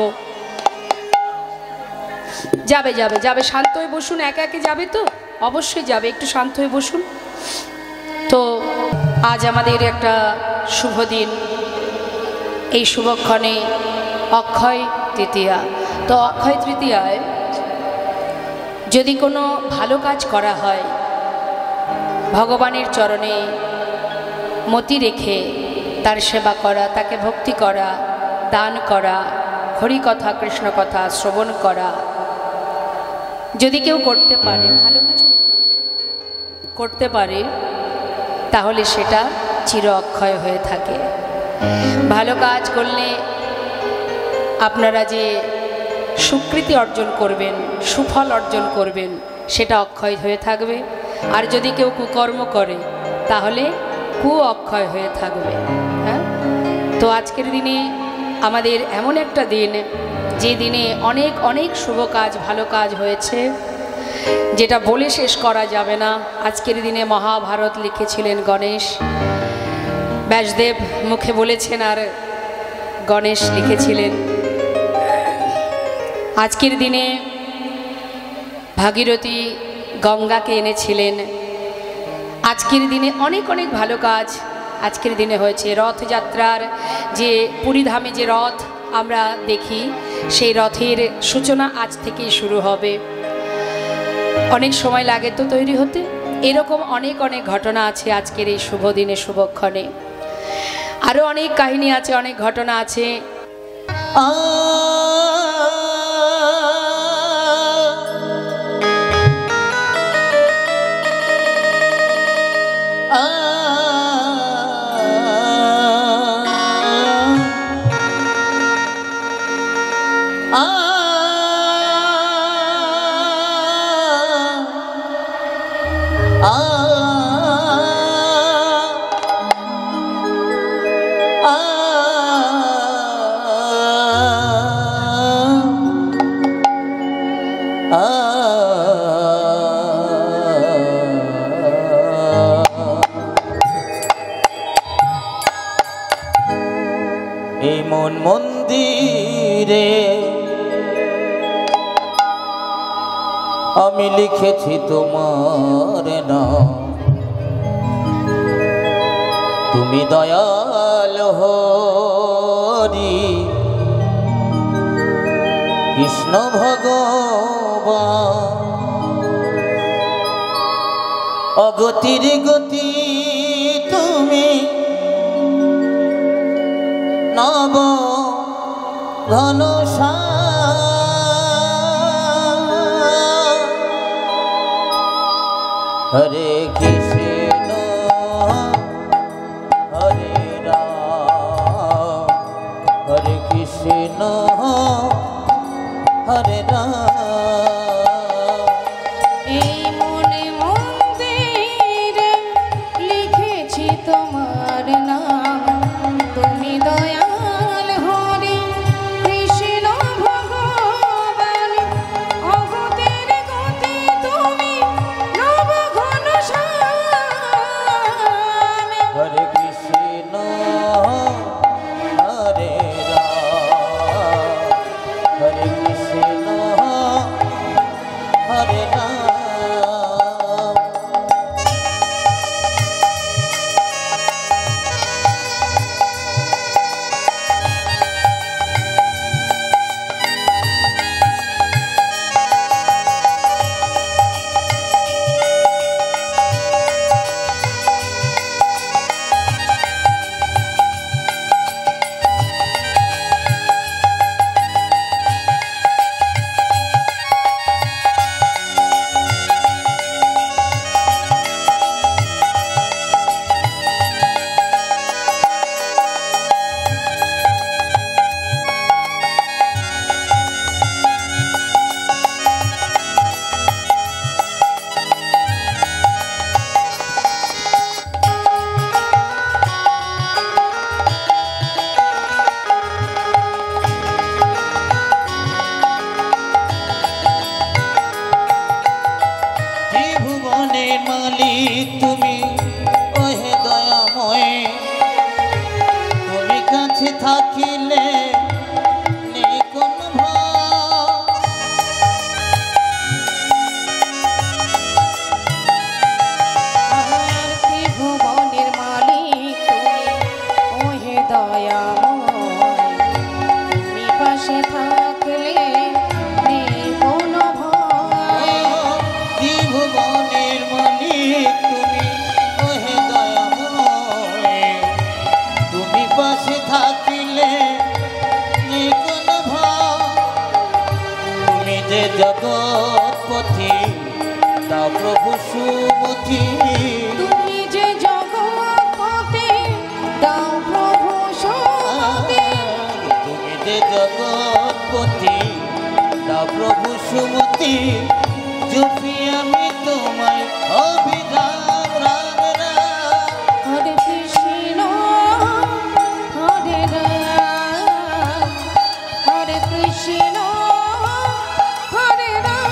যাবে যাবে যাবে, শান্ত হয়ে বসুন। একে একে যাবে তো? অবশ্যই যাবে, একটু শান্ত হয়ে বসুন। তো আজ আমাদের একটা শুভ দিন, এই শুভক্ষণে অক্ষয় তৃতীয়া। তো অক্ষয় তৃতীয়ায় যদি কোনো ভালো কাজ করা হয়, ভগবানের চরণে মতি রেখে তার সেবা করা, তাকে ভক্তি করা, দান করা, হরিকথা কৃষ্ণ কথা শ্রবণ করা, যদি কেউ করতে পারে, ভালো কিছু করতে পারে, তাহলে সেটা চির অক্ষয় হয়ে থাকে। ভালো কাজ করলে আপনারা যে স্বীকৃতি অর্জন করবেন, সুফল অর্জন করবেন, সেটা অক্ষয় হয়ে থাকবে। আর যদি কেউ কুকর্ম করে তাহলে অক্ষয় হয়ে থাকবে। হ্যাঁ, তো আজকের দিনে আমাদের এমন একটা দিন, যে দিনে অনেক অনেক শুভ কাজ, ভালো কাজ হয়েছে, যেটা বলে শেষ করা যাবে না। আজকের দিনে মহাভারত লিখেছিলেন গণেশ, ব্যাসদেব মুখে বলেছেন আর গণেশ লিখেছিলেন। আজকের দিনে ভাগীরথী গঙ্গাকে এনেছিলেন। আজকের দিনে অনেক অনেক ভালো কাজ আজকের দিনে হয়েছে। রথযাত্রার যে পুরীধামে যে রথ আমরা দেখি, সেই রথের সূচনা আজ থেকেই শুরু হবে। অনেক সময় লাগে তো তৈরি হতে। এরকম অনেক অনেক ঘটনা আছে আজকের এই শুভ দিনে, শুভক্ষণে। আরও অনেক কাহিনী আছে, অনেক ঘটনা আছে। মন মন্দিরে আমি লিখেছি তোমার নাম, তুমি দয়াল হরি কৃষ্ণ ভগবান। অগতির গতি তুমি নব ঘন হরে কৃষ্ণ হরে রাম হরে কৃষ্ণ হরে রাম। এই মনে মন্দিরে লিখেছি তোমার নাম, তুমি দয়াল হরে কৃষ্ণ ভগবান, অগতের গতি তুমি নব ঘন শ্যাম। হরে কৃষ্ণ হরে রাম হরে কৃষ্ণ হরে রাম। ত্রিভুবনের মালিক তুমি ওহে দয়াময়, তুমি কাছে থাকিলে নেই কোনো ভয়। আর ত্রিভুবনের মালিক তুমি, ওহে দয়াময়, তুমি পাশে থাকলে নেই কোনো ভয়। ত্রিভুবনের মালিক তুমি ওহে দয়াময়, তুমি পাশে থাকিলে নেই কোনো ভয়। তুমি যে জগৎপতি দাও প্রভু সুমতি, তুমি যে জগৎপতি দাও প্রভু সুমতি। তুমি যে জগৎপতি দাও প্রভু সুমতি। জপি আমি তোমায় অভিরাম রাম রাম। হরে কৃষ্ণ হরে রাম, হরে কৃষ্ণ হরে রাম।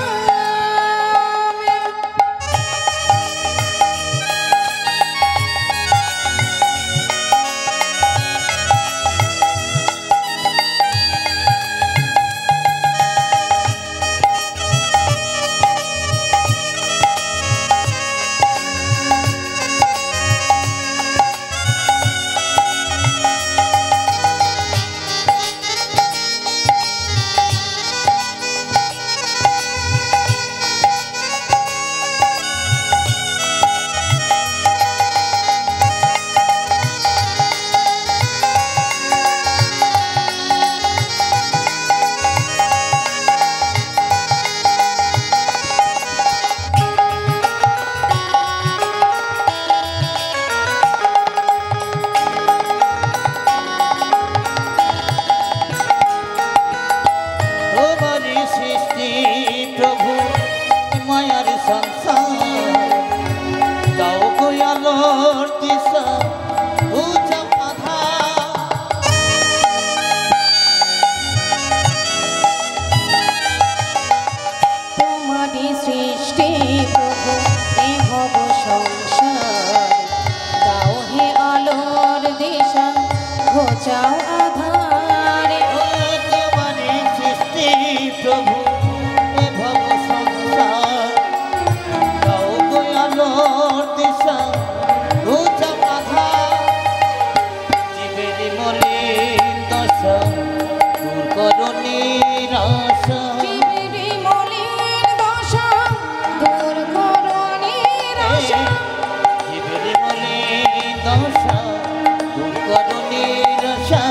তোমারই সৃষ্টি প্রভু মায়ার সংসার, দাও গো আলোর দিশা উঁচা আধার। তোমারই সৃষ্টি প্রভু এ ভব সংসার, দাও হে আলোর দিশা ঘোচাও আধারে। তোমারই সৃষ্টি প্রভু এ ভব সংসার, দাও গো আলোর দিশা উঁচা আধার। জীবের মলিন দশা দূর করো নিরাশা। জীবেরি মলিন দশা দূর করো নিরাশা। জীবের মলিন দশা দূর করো নিরাশা।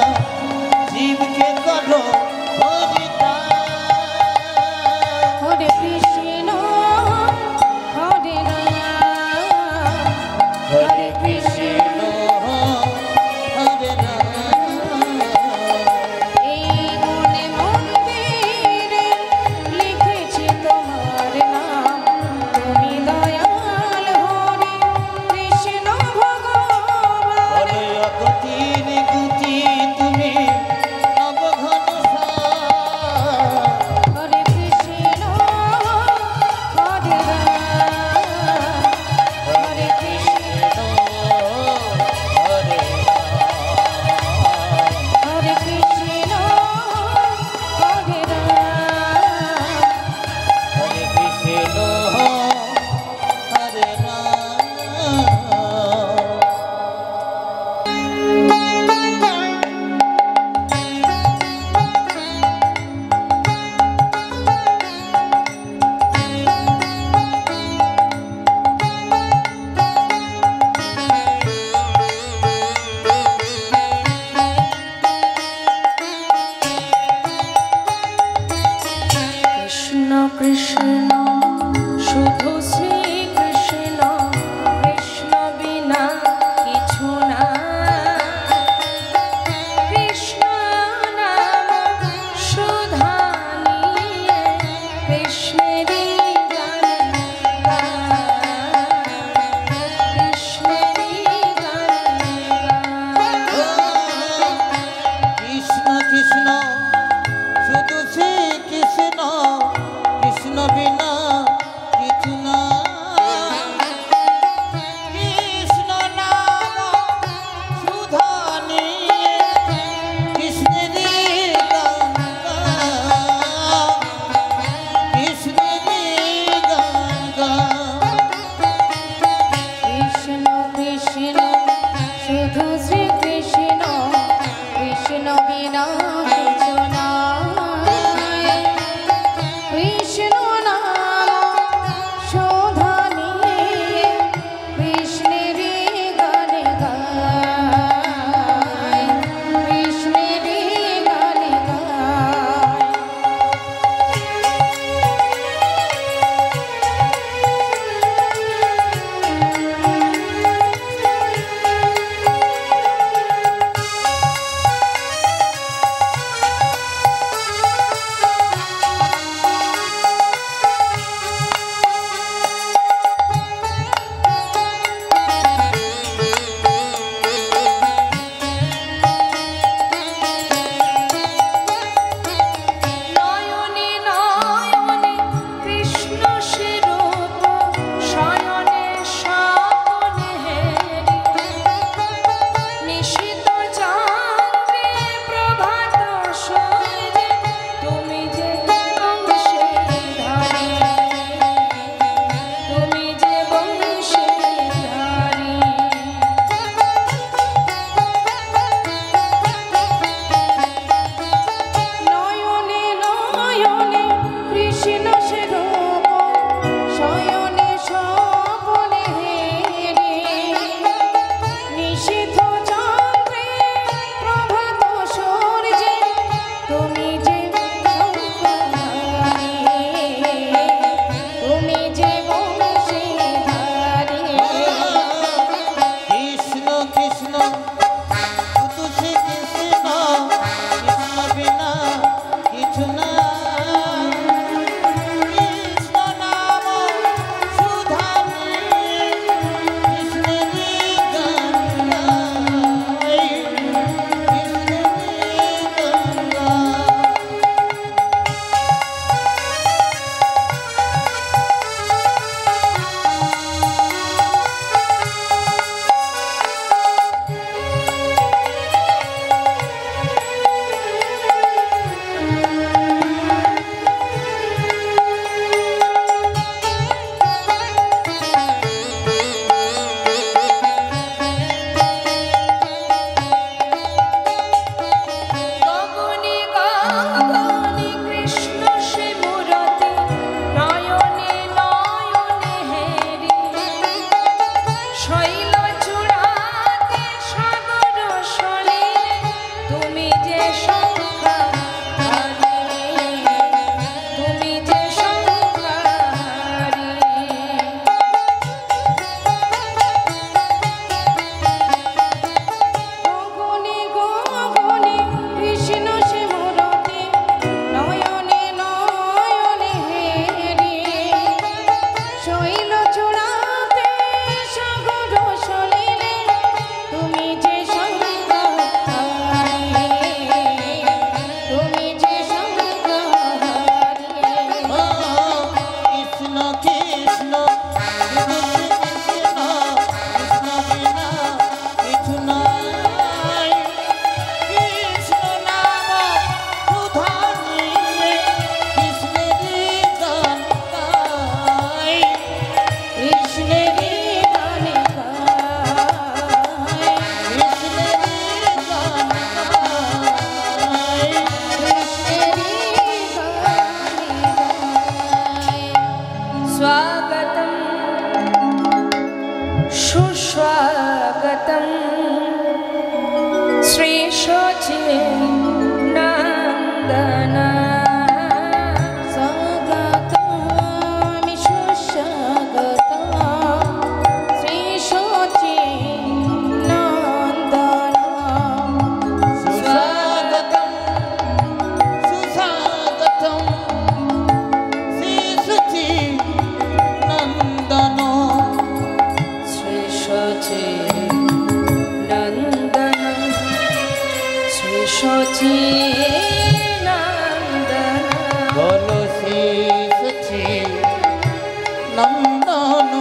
নন্দন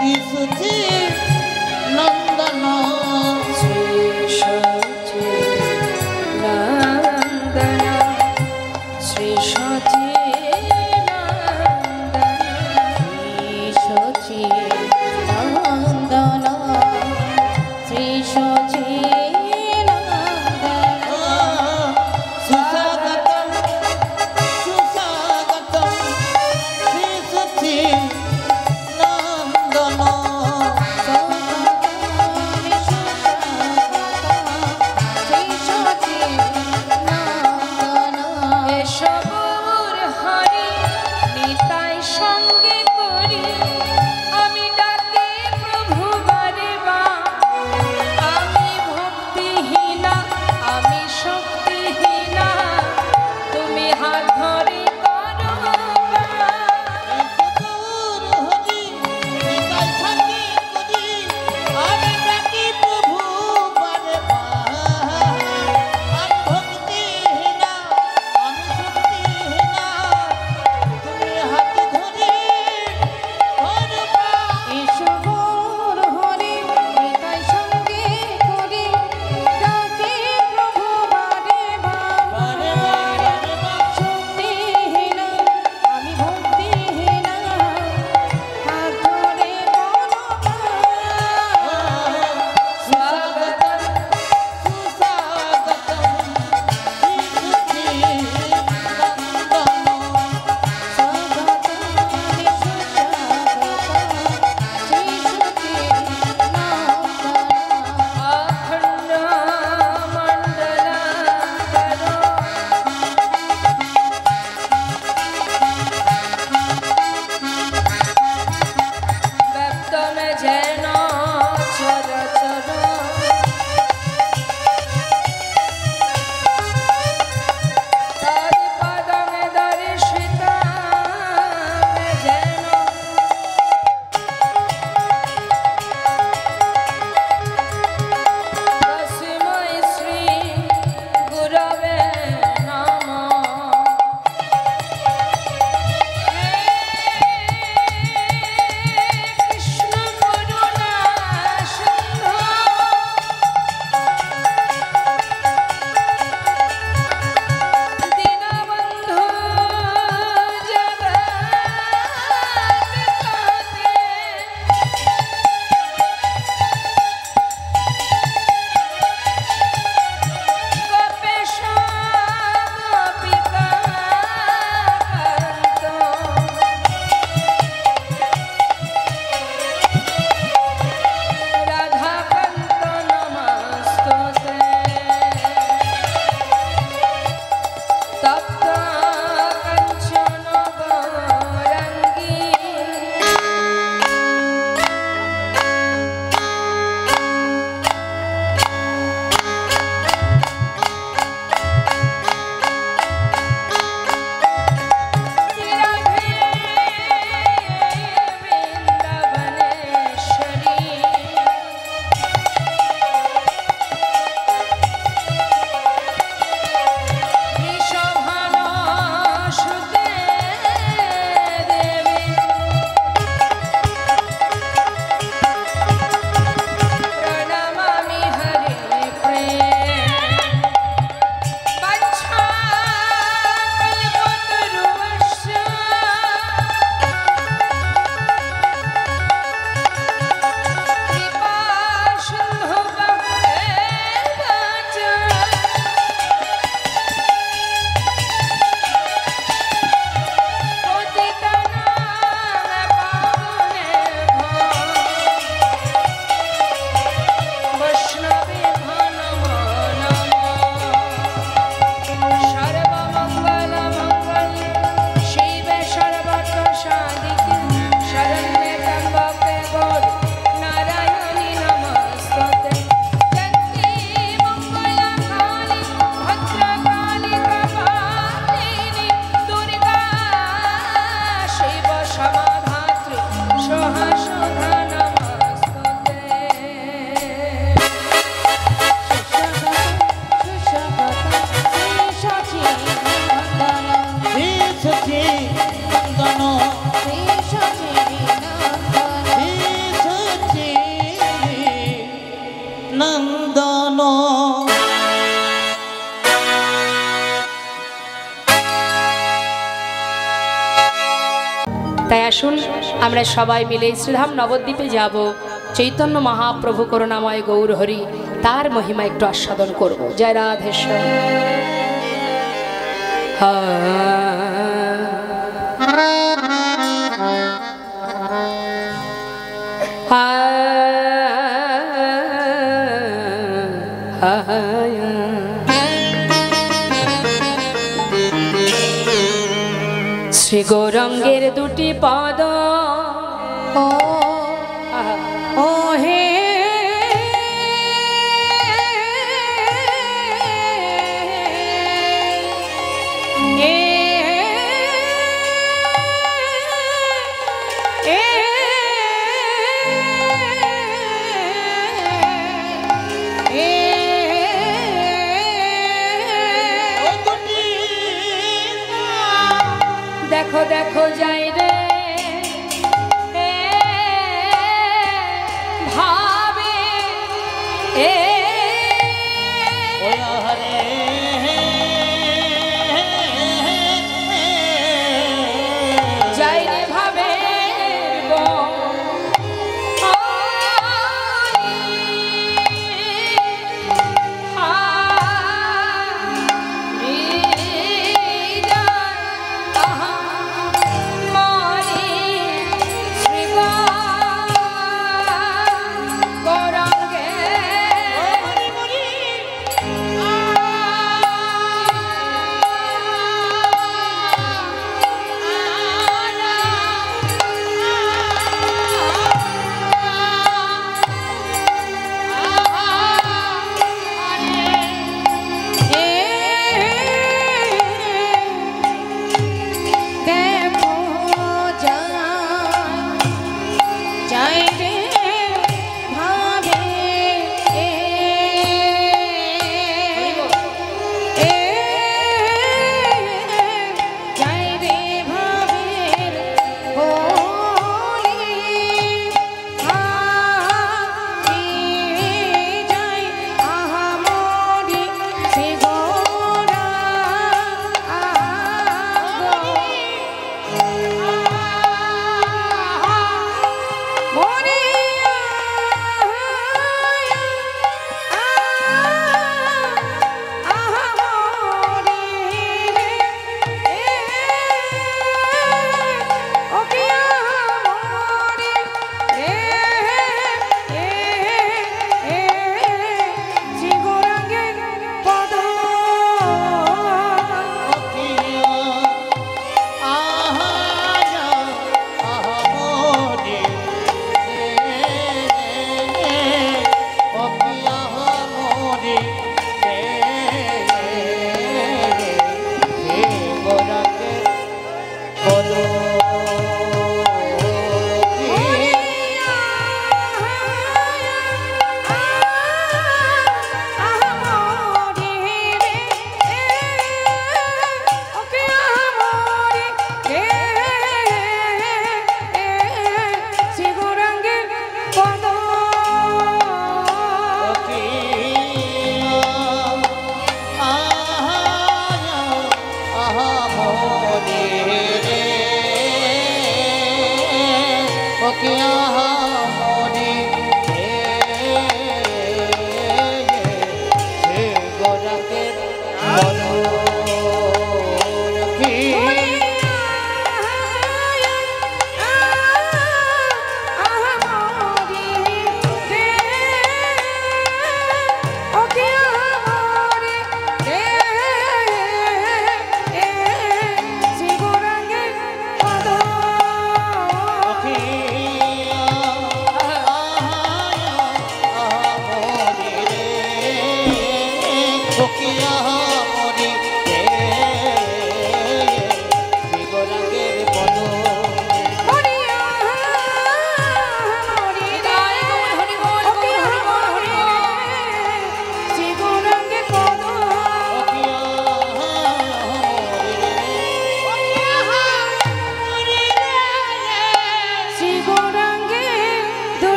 শ্রী নন্দন শ্রী সচিদানন্দন শ্রী সচিদানন্দন শ্রী সচিদানন্দন সুস্বাগতম সুস্বাগতম শ্রী সচি নন্দন আমরা সবাই মিলে শ্রীধাম নবদ্বীপে যাব, চৈতন্য মহাপ্রভু করুণাময় গৌর হরি তার মহিমা একটু আস্বাদন করব। জয় রাধেশ্বর। শ্রী গৌরাঙ্গের দুটি পদ ও হে দেখো দেখো যাই রে ভাবে যাই রে ভাবে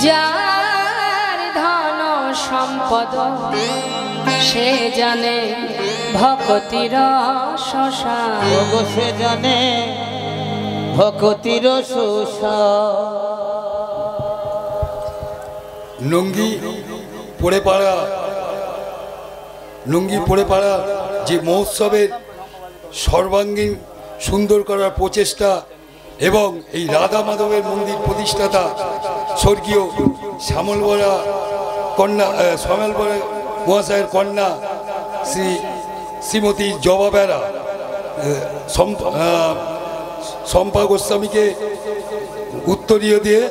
যার ধন সম্পদ সে জানে ভকতির শশা ওগো সে জানে ভকতির শোষা। লুঙ্গি পরে পাড়া যে মহোৎসবের সর্বাঙ্গীন সুন্দর করার প্রচেষ্টা এবং এই রাধা মাধবের মন্দির প্রতিষ্ঠাতা স্বর্গীয় শ্যামল বরা মহাশয়ের কন্যা শ্রীমতী জবা বেরা শম্পা গোস্বামীকে উত্তরীয় দিয়ে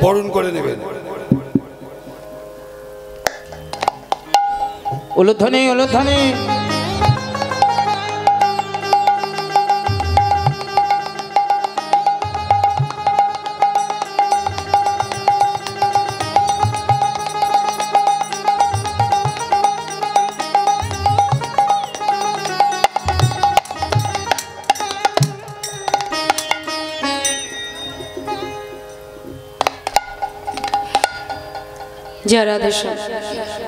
বরণ করে নেবেন। উলুধ্বনি উলুধ্বনি। जय राधे श्याम।